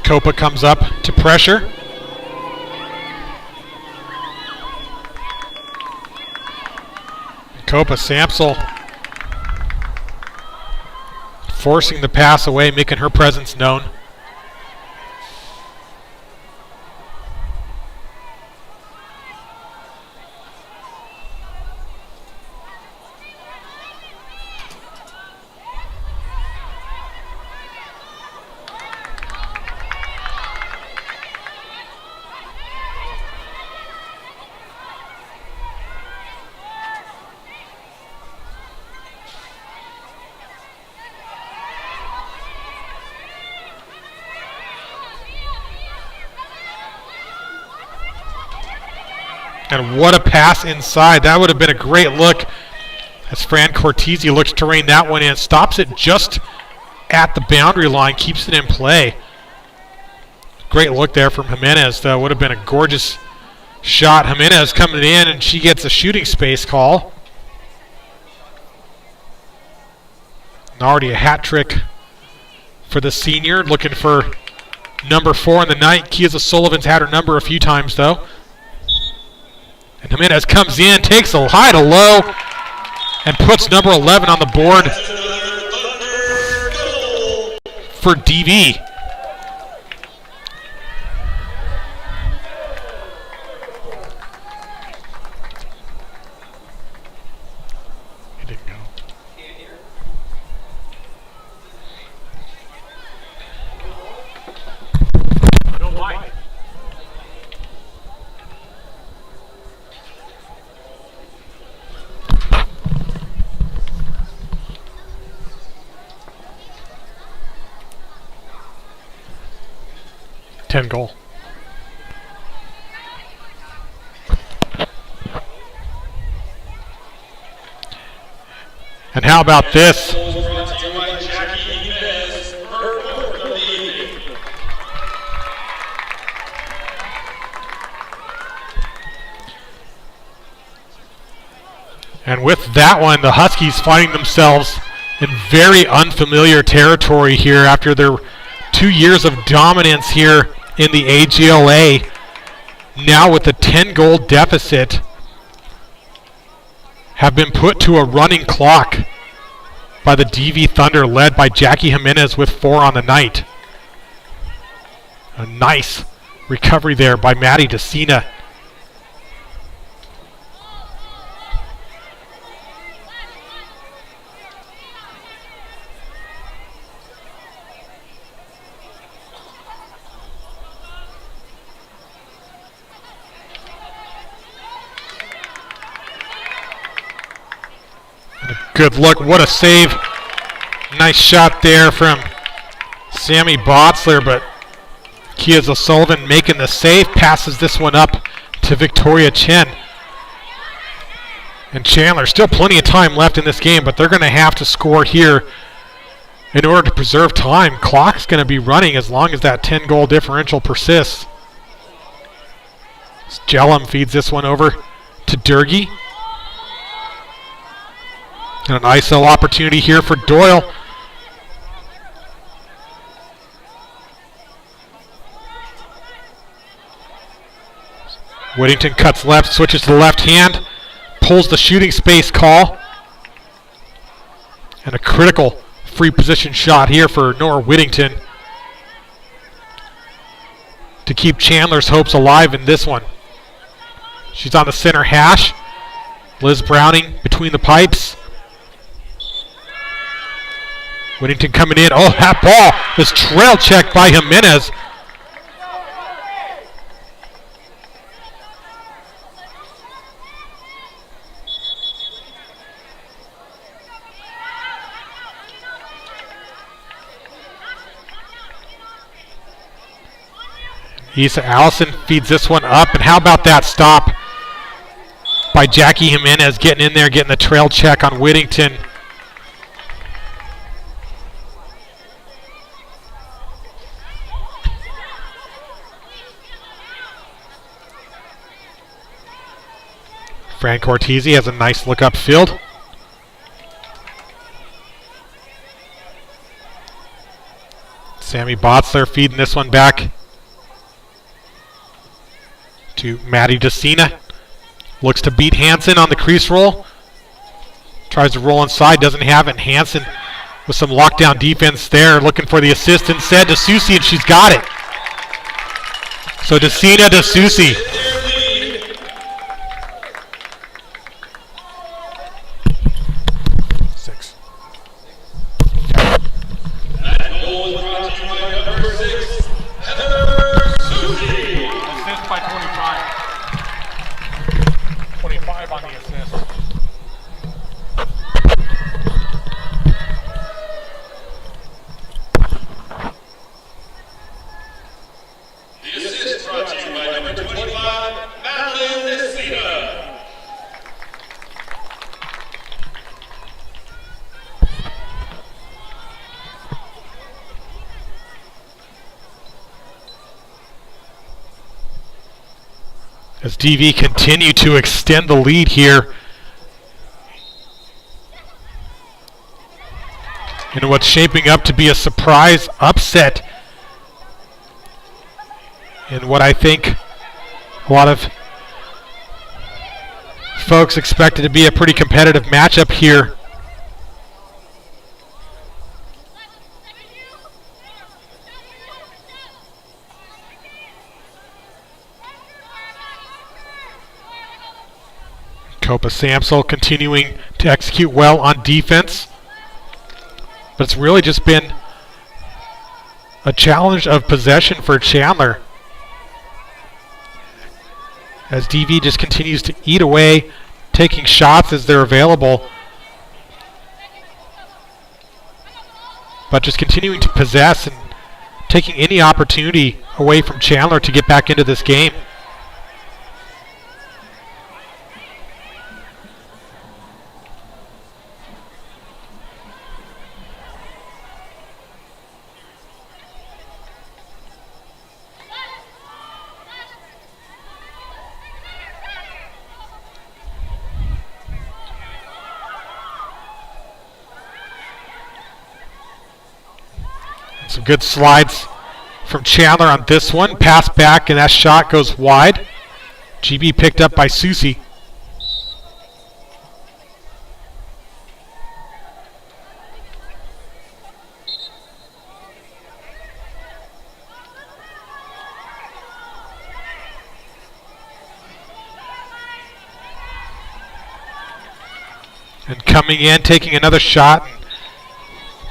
Copa comes up to pressure. Copa Samsel forcing the pass away, making her presence known. And what a pass inside. That would have been a great look as Fran Cortese looks to rein that one in. Stops it just at the boundary line, keeps it in play. Great look there from Jimenez, though. Would have been a gorgeous shot. Jimenez coming in, and she gets a shooting space call. And already a hat trick for the senior. Looking for number 4 in the night. Kiza Sullivan's had her number a few times, though. And Jimenez comes in, takes a high to low, and puts number 11 on the board for DV. Goal. And how about this? And with that one, the Huskies finding themselves in very unfamiliar territory here after their 2 years of dominance here in the AGLA. Now with a 10-goal deficit, have been put to a running clock by the DV Thunder, led by Jackie Jimenez with 4 on the night. A nice recovery there by Maddie DeCina. Good look, what a save. Nice shot there from Sammy Botzler, but Kia O'Sullivan making the save, passes this one up to Victoria Chen. And Chandler, still plenty of time left in this game, but they're going to have to score here in order to preserve time. Clock's going to be running as long as that 10-goal differential persists. Jellum feeds this one over to Durgy. And an ISO opportunity here for Doyle. Whittington cuts left, switches to the left hand, pulls the shooting space call. And a critical free position shot here for Nora Whittington to keep Chandler's hopes alive in this one. She's on the center hash. Liz Browning between the pipes. Whittington coming in. Oh, that ball is trail checked by Jimenez. Issa Allison feeds this one up. And how about that stop by Jackie Jimenez, getting in there, getting the trail check on Whittington. Fran Cortese has a nice look upfield. Sammy Botzler feeding this one back to Maddie DeCina. Looks to beat Hansen on the crease roll. Tries to roll inside, doesn't have it. Hansen with some lockdown defense there, looking for the assist instead to Susie, and she's got it. So DeCina to Susie. As DV continue to extend the lead here in what's shaping up to be a surprise upset in what I think a lot of folks expected to be a pretty competitive matchup here. Copa Samsel continuing to execute well on defense. But it's really just been a challenge of possession for Chandler. as DV just continues to eat away, taking shots as they're available, but just continuing to possess and taking any opportunity away from Chandler to get back into this game. Some good slides from Chandler on this one. Pass back, and that shot goes wide. GB picked up by Susie. And coming in, taking another shot.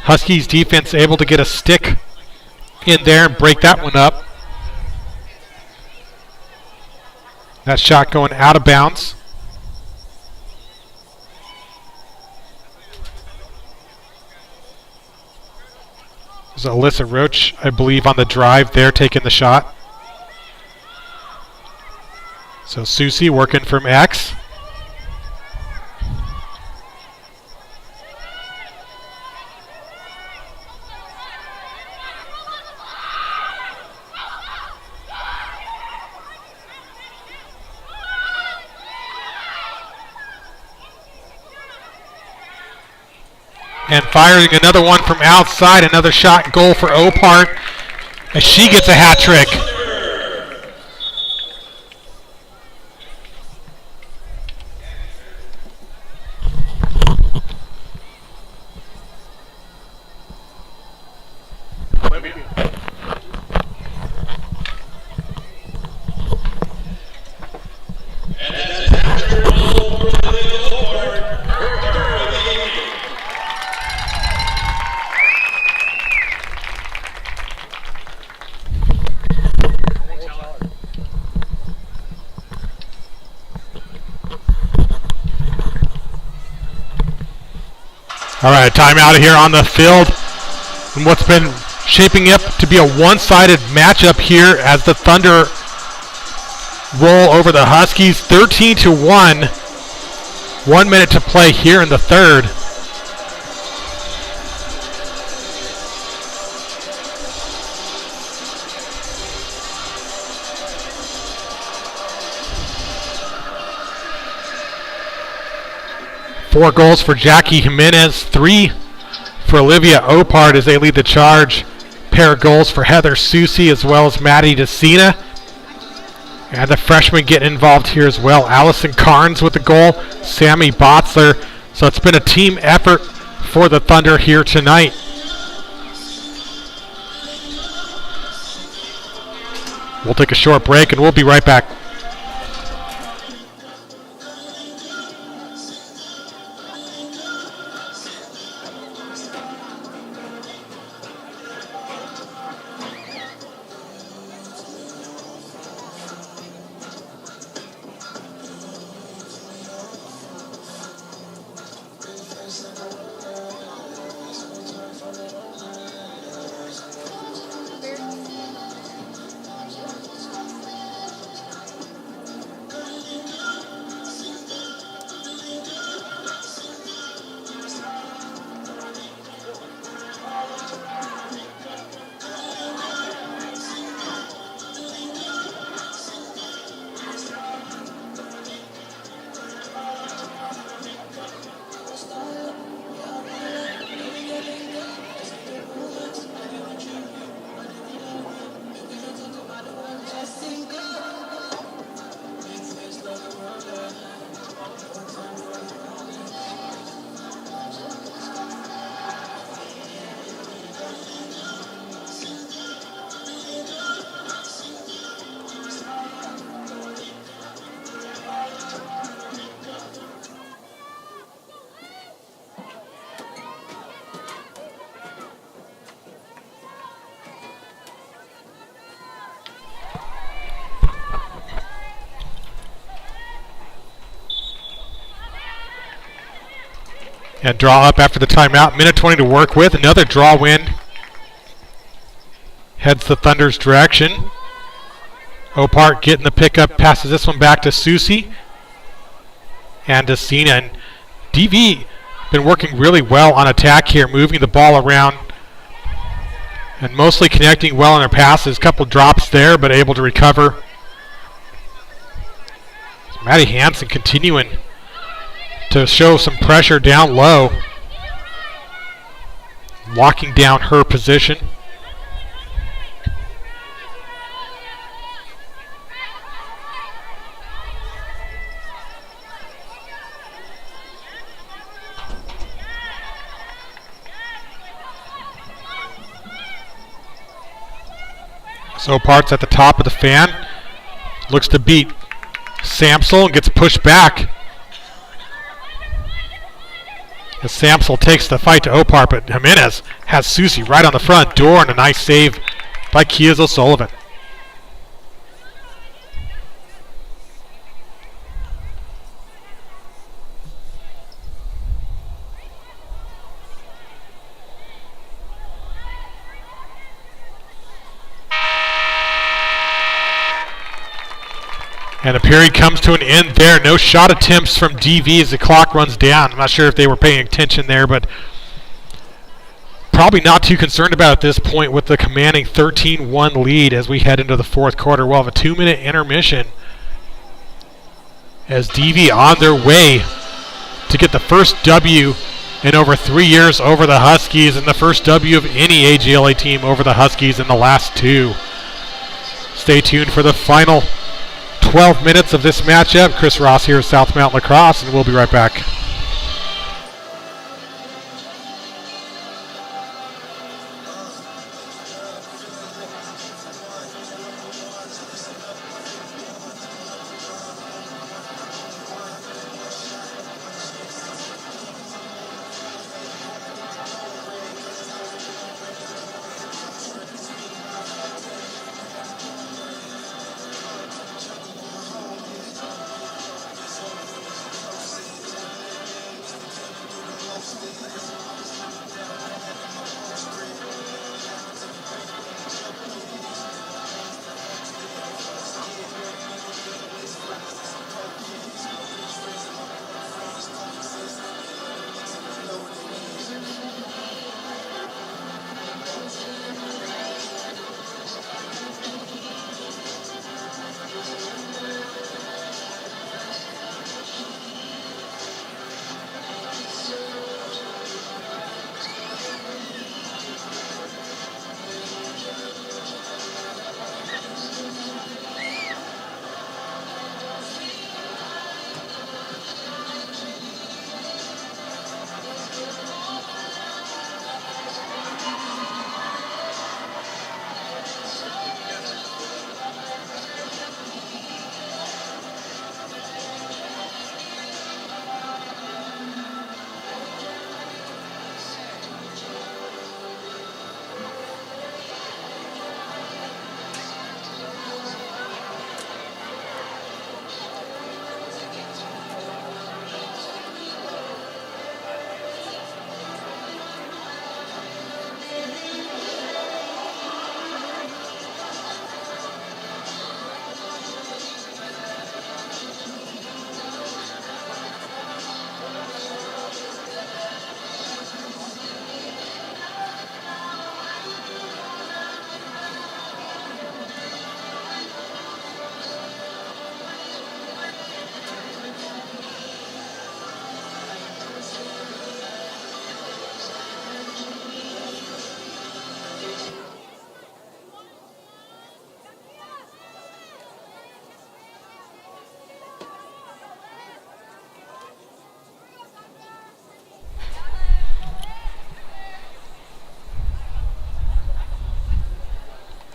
Huskies defense able to get a stick in there and break that one up. That shot going out of bounds. There's Alyssa Roach, I believe, on the drive there, taking the shot. So Susie working from X. And firing another one from outside, another shot goal for Opart, as she gets a hat trick. All right, timeout here on the field. And what's been shaping up to be a one-sided matchup here as the Thunder roll over the Huskies 13-1. 1 minute to play here in the third. Four goals for Jackie Jimenez, 3 for Olivia Opart as they lead the charge. Pair of goals for Heather Susie as well as Maddie DeCina. And the freshmen getting involved here as well. Allison Carnes with the goal, Sammy Botzler. So it's been a team effort for the Thunder here tonight. We'll take a short break and we'll be right back. And draw up after the timeout. Minute 20 to work with. Another draw win. Heads the Thunder's direction. Opart getting the pickup. Passes this one back to Susie. And to Cena. And DV been working really well on attack here. Moving the ball around. And mostly connecting well on their passes. Couple drops there, but able to recover. So Maddie Hansen continuing to show some pressure down low. Locking down her position. So Parts at the top of the fan. Looks to beat Samsel and gets pushed back. As Samsel takes the fight to Opart, but Jimenez has Susie right on the front door, and a nice save by Kiaz O'Sullivan. And the period comes to an end there. No shot attempts from DV as the clock runs down. I'm not sure if they were paying attention there, but probably not too concerned about at this point with the commanding 13-1 lead as we head into the fourth quarter. We'll have a 2-minute intermission as DV on their way to get the first W in over 3 years over the Huskies and the first W of any AGLA team over the Huskies in the last 2. Stay tuned for the final 12 minutes of this matchup. Chris Ross here at South Mountain Lacrosse, and we'll be right back.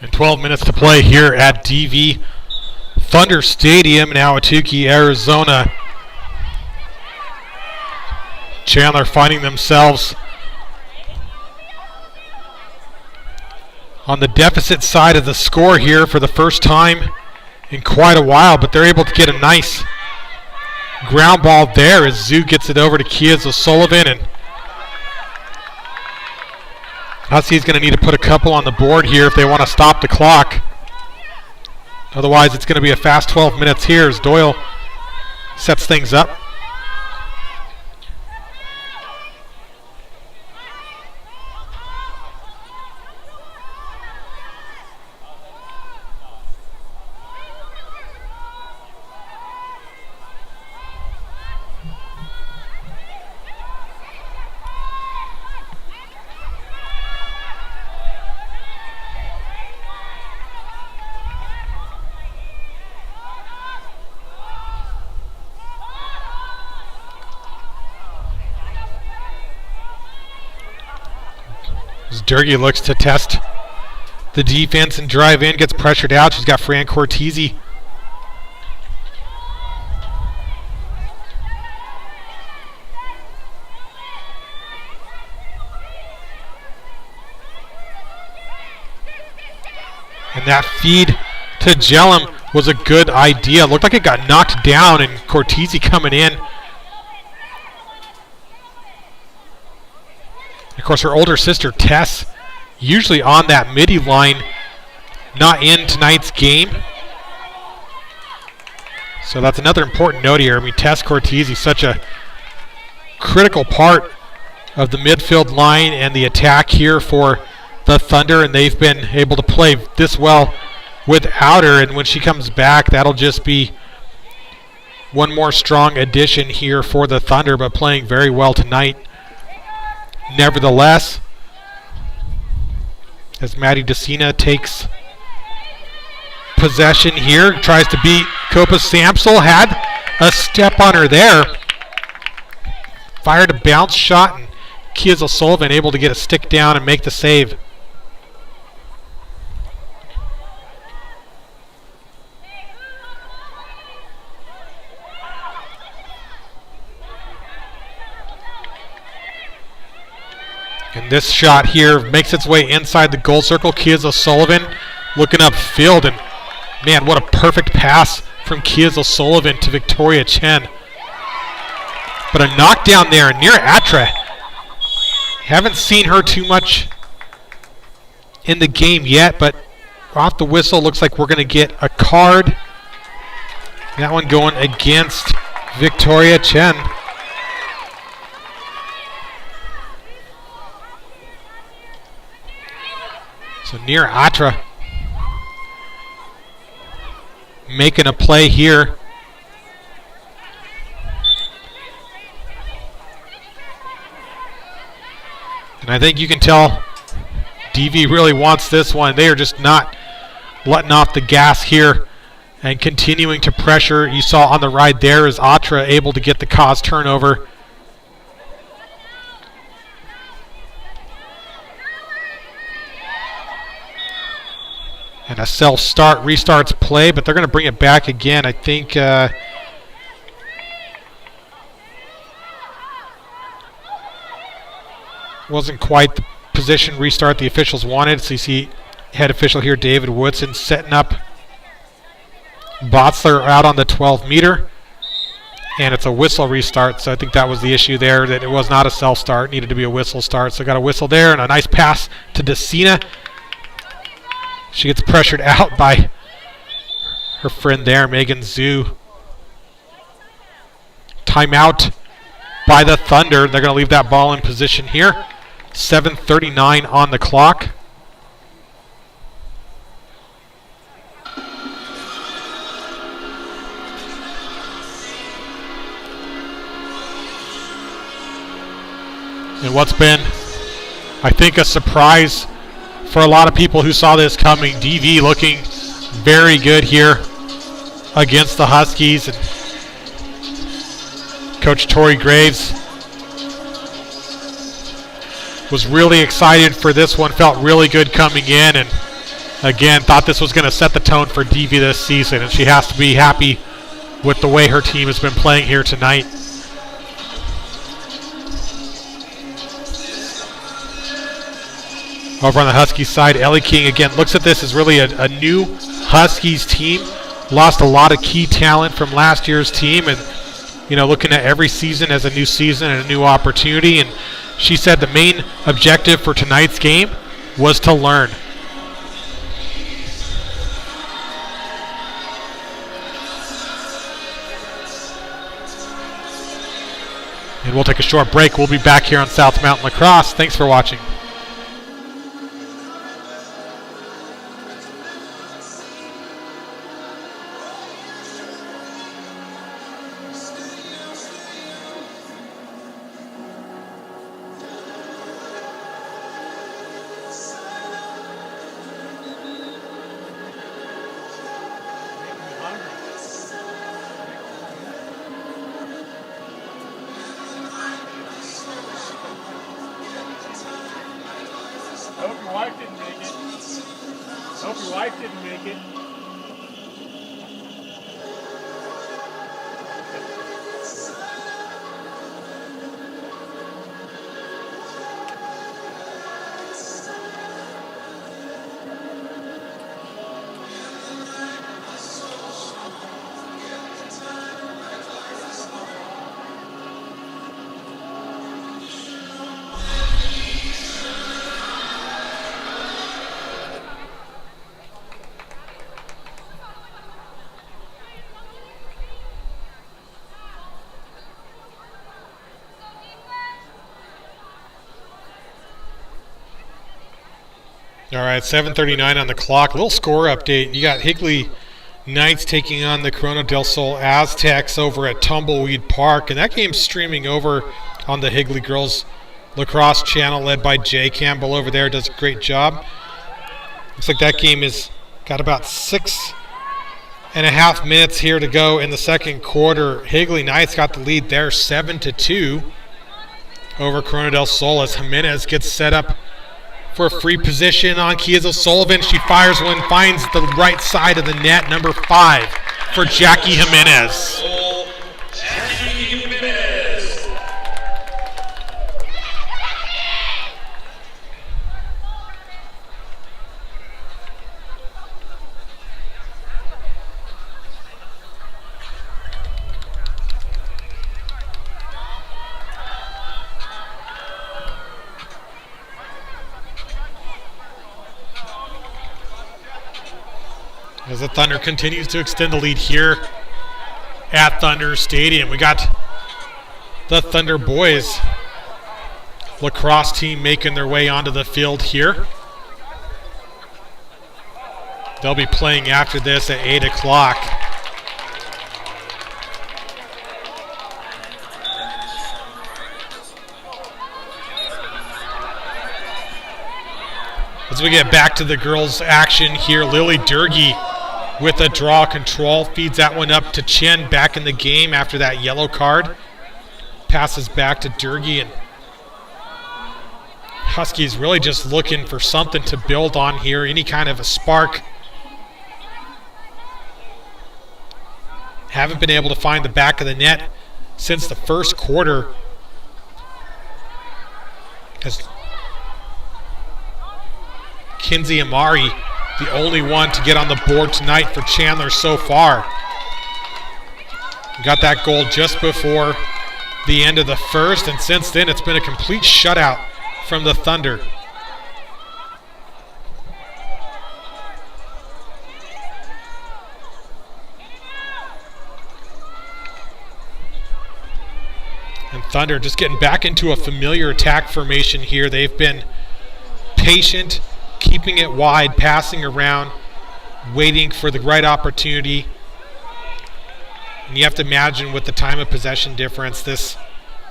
And 12 minutes to play here at DV Thunder Stadium in Ahwatukee, Arizona. Chandler finding themselves on the deficit side of the score here for the first time in quite a while, but they're able to get a nice ground ball there as Zoo gets it over to Kiaz O'Sullivan, and Huskies going to need to put a couple on the board here if they want to stop the clock. Otherwise, it's going to be a fast 12 minutes here as Doyle sets things up. As Durkee looks to test the defense and drive in, gets pressured out. She's got Fran Cortese. And that feed to Jellum was a good idea. Looked like it got knocked down, and Cortese coming in. Of course, her older sister, Tess, usually on that midi line, not in tonight's game. So that's another important note here. I mean, Tess Cortese, such a critical part of the midfield line and the attack here for the Thunder, and they've been able to play this well without her. And when she comes back, that'll just be one more strong addition here for the Thunder, but playing very well tonight. Nevertheless, as Maddie DeCina takes possession here, tries to beat Copa Samsel, had a step on her there. Fired a bounce shot, and Kia O'Sullivan able to get a stick down and make the save. And this shot here makes its way inside the goal circle. Kia O'Sullivan looking upfield, and man, what a perfect pass from Kia O'Sullivan to Victoria Chen. But a knockdown there near Atra. Haven't seen her too much in the game yet, but off the whistle, looks like we're going to get a card. That one going against Victoria Chen. So near Atra making a play here. And I think you can tell DV really wants this one. They are just not letting off the gas here and continuing to pressure. You saw on the ride there is Atra able to get the cause turnover. And a self-start restarts play, but they're going to bring it back again. I think wasn't quite the position restart the officials wanted. So you see head official here, David Woodson, setting up Botzler out on the 12-meter. And it's a whistle restart, so I think that was the issue there, that it was not a self-start, needed to be a whistle start. So got a whistle there, and a nice pass to DeCina. She gets pressured out by her friend there, Megan Zhu. Timeout by the Thunder. They're going to leave that ball in position here. 7:39 on the clock. And what's been, I think, a surprise for a lot of people who saw this coming, DV looking very good here against the Huskies. And Coach Tori Graves was really excited for this one, felt really good coming in, and again, thought this was going to set the tone for DV this season, and she has to be happy with the way her team has been playing here tonight. Over on the Huskies side, Ellie King again looks at this as really a new Huskies team. Lost a lot of key talent from last year's team, and looking at every season as a new season and a new opportunity. And She said the main objective for tonight's game was to learn. And we'll take a short break. We'll be back here on South Mountain Lacrosse. Thanks for watching. I hope your wife didn't make it. I hope your wife didn't make it. All right, 7:39 on the clock. A little score update. You got Higley Knights taking on the Corona del Sol Aztecs over at Tumbleweed Park, and that game's streaming over on the Higley Girls Lacrosse channel, led by Jay Campbell over there. Does a great job. Looks like that game is got about 6.5 minutes here to go in the second quarter. Higley Knights got the lead there, 7-2 over Corona del Sol as Jimenez gets set up for a free position on Kiaz O'Sullivan. She fires one, finds the right side of the net, number 5 for Jackie Jimenez. Jackie Jimenez. As the Thunder continues to extend the lead here at Thunder Stadium. We got the Thunder boys lacrosse team making their way onto the field here. They'll be playing after this at 8 o'clock. As we get back to the girls' action here, Lily Durgee with a draw control, feeds that one up to Chen, back in the game after that yellow card. Passes back to Durgee, and Huskies really just looking for something to build on here, any kind of a spark. Haven't been able to find the back of the net since the first quarter. As Kinsey Amari, the only one to get on the board tonight for Chandler so far. Got that goal just before the end of the first, and since then it's been a complete shutout from the Thunder. And Thunder just getting back into a familiar attack formation here. They've been patient, keeping it wide, passing around, waiting for the right opportunity. And you have to imagine with the time of possession difference, this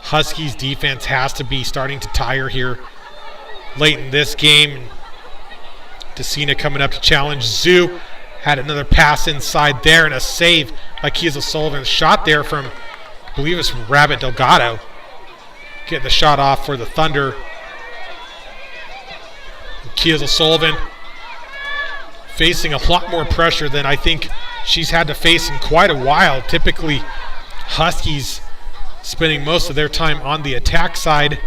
Huskies defense has to be starting to tire here late in this game. Decina coming up to challenge Zoo. Had another pass inside there and a save by Kiaz O'Sullivan. Shot there from, I believe it's from Rabbit Delgado. Getting the shot off for the Thunder. Kiaz O'Sullivan facing a lot more pressure than I think she's had to face in quite a while. Typically, Huskies spending most of their time on the attack side,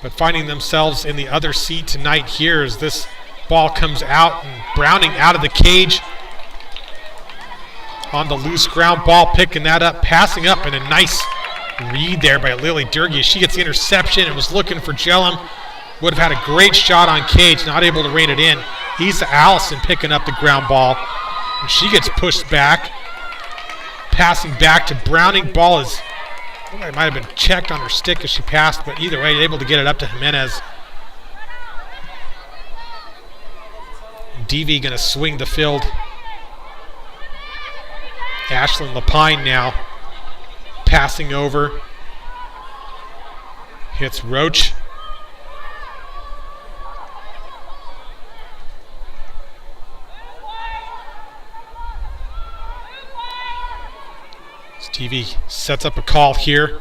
but finding themselves in the other seat tonight here as this ball comes out, and Browning out of the cage on the loose ground ball, picking that up, passing up, and a nice read there by Lily Durkee. She gets the interception and was looking for Jellum. Would have had a great shot on Cage, not able to rein it in. Issa Allison picking up the ground ball. And she gets pushed back. Passing back to Browning. Ball is, I think it might have been checked on her stick as she passed, but either way, able to get it up to Jimenez. DV going to swing the field. Ashlyn Lapine now passing over. Hits Roach. TV sets up a call here.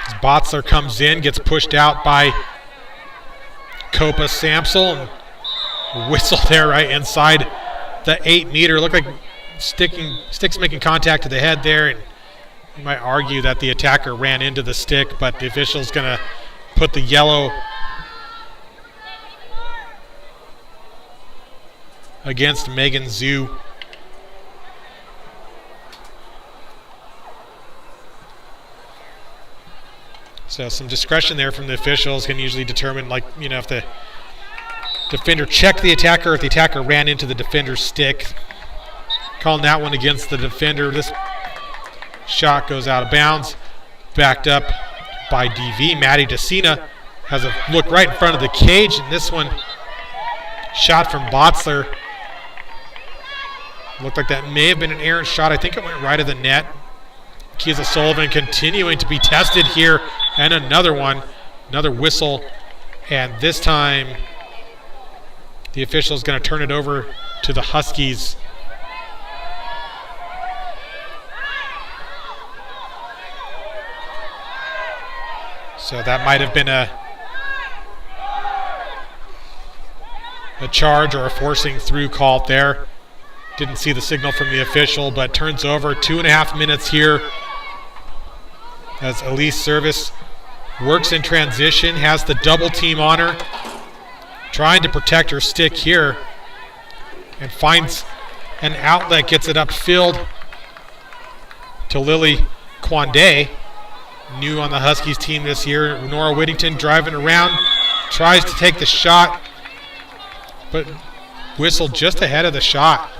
As Botzler comes in, gets pushed out by Copa Samsel. Whistle there right inside the 8-meter. Looked like sticks making contact to the head there. And you might argue that the attacker ran into the stick, but the official's going to put the yellow against Megan Zhu. So some discretion there from the officials can usually determine, like, you know, if the defender checked the attacker or if the attacker ran into the defender's stick. Calling that one against the defender. This shot goes out of bounds. Backed up by DV. Maddie DeCina has a look right in front of the cage, and this one shot from Botzler. Looked like that may have been an errant shot. I think it went right of the net. Kiza Sullivan continuing to be tested here. And another one. Another whistle. And this time the official is going to turn it over to the Huskies. So that might have been a charge or a forcing through call there. Didn't see the signal from the official, but turns over. 2.5 minutes here as Elise Service works in transition, has the double team on her, trying to protect her stick here, and finds an outlet, gets it upfield to Lily Kwande, new on the Huskies team this year. Nora Whittington driving around, tries to take the shot, but whistled just ahead of the shot.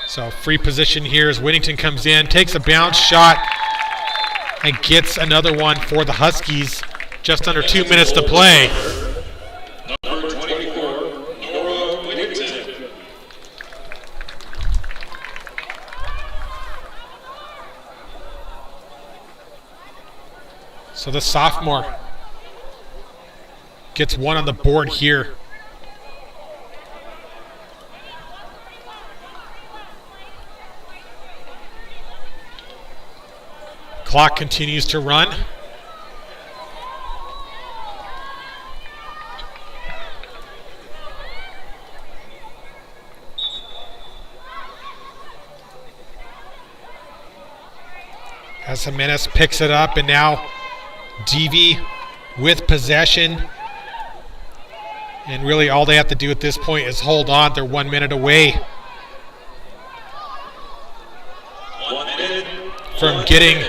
So free position here as Whittington comes in, takes a bounce shot, and gets another one for the Huskies. Just under 2 minutes to play. Number 24, Nora Whittington. So the sophomore gets one on the board here. Clock continues to run. As Jimenez picks it up, and now DV with possession. And really all they have to do at this point is hold on. They're 1 minute away 1 minute from getting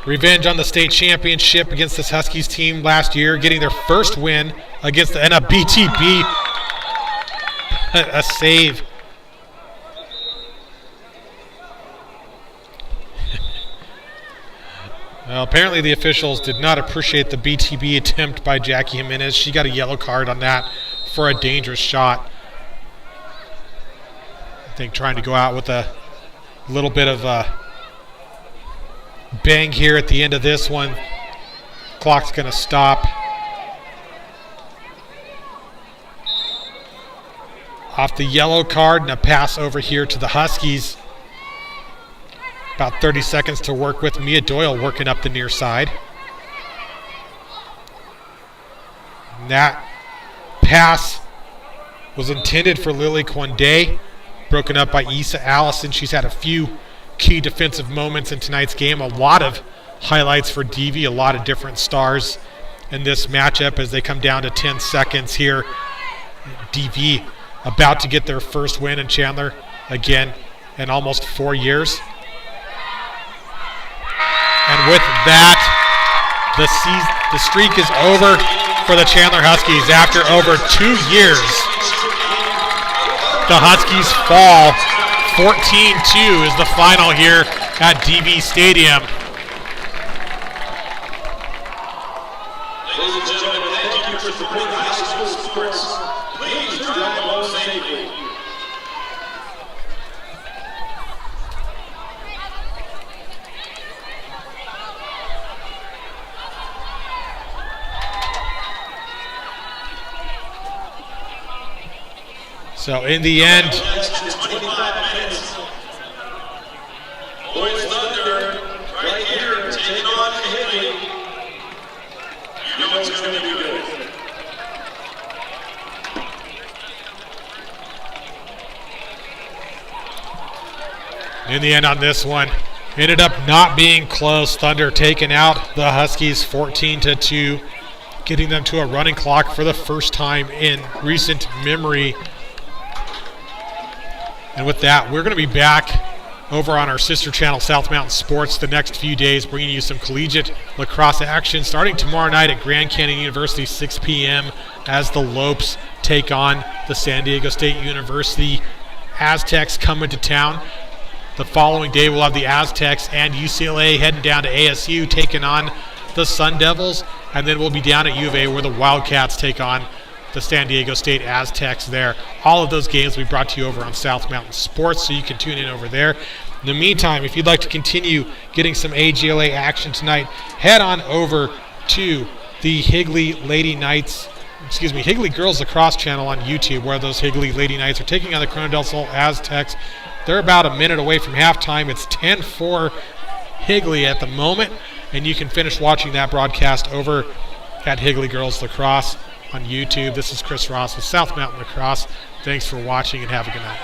revenge on the state championship against this Huskies team last year, getting their first win against the BTB. A save. Well, apparently the officials did not appreciate the BTB attempt by Jackie Jimenez. She got a yellow card on that for a dangerous shot. I think trying to go out with a little bit of a bang here at the end of this one. Clock's going to stop. Off the yellow card, and a pass over here to the Huskies. About 30 seconds to work with. Mia Doyle working up the near side. And that pass was intended for Lily Kwande. Broken up by Issa Allison. She's had a few key defensive moments in tonight's game. A lot of highlights for DV. A lot of different stars in this matchup as they come down to 10 seconds here. DV about to get their first win in Chandler again in almost 4 years. And with that, the streak is over for the Chandler Huskies after over 2 years. The Huskies fall. 14-2 is the final here at DV Stadium. Ladies and gentlemen, thank you for supporting high school sports. Please drive home safely. So in the end, 25 minutes. Boys Thunder, right here, taking on Higley. You know it's going to be good. in the end on this one, ended up not being close. Thunder taking out the Huskies 14-2, getting them to a running clock for the first time in recent memory. And with that, we're going to be back over on our sister channel, South Mountain Sports, the next few days, bringing you some collegiate lacrosse action starting tomorrow night at Grand Canyon University, 6 p.m. as the Lopes take on the San Diego State University Aztecs coming to town. The following day, we'll have the Aztecs and UCLA heading down to ASU taking on the Sun Devils, and then we'll be down at U of A where the Wildcats take on the San Diego State Aztecs there. All of those games will be brought to you over on South Mountain Sports, so you can tune in over there. In the meantime, if you'd like to continue getting some AGLA action tonight, head on over to the Higley Girls Lacrosse channel on YouTube, where those Higley Lady Knights are taking on the Corona del Sol Aztecs. They're about a minute away from halftime. It's 10-4 Higley at the moment, and you can finish watching that broadcast over at Higley Girls Lacrosse on YouTube. This is Chris Ross with South Mountain Lacrosse. Thanks for watching and have a good night.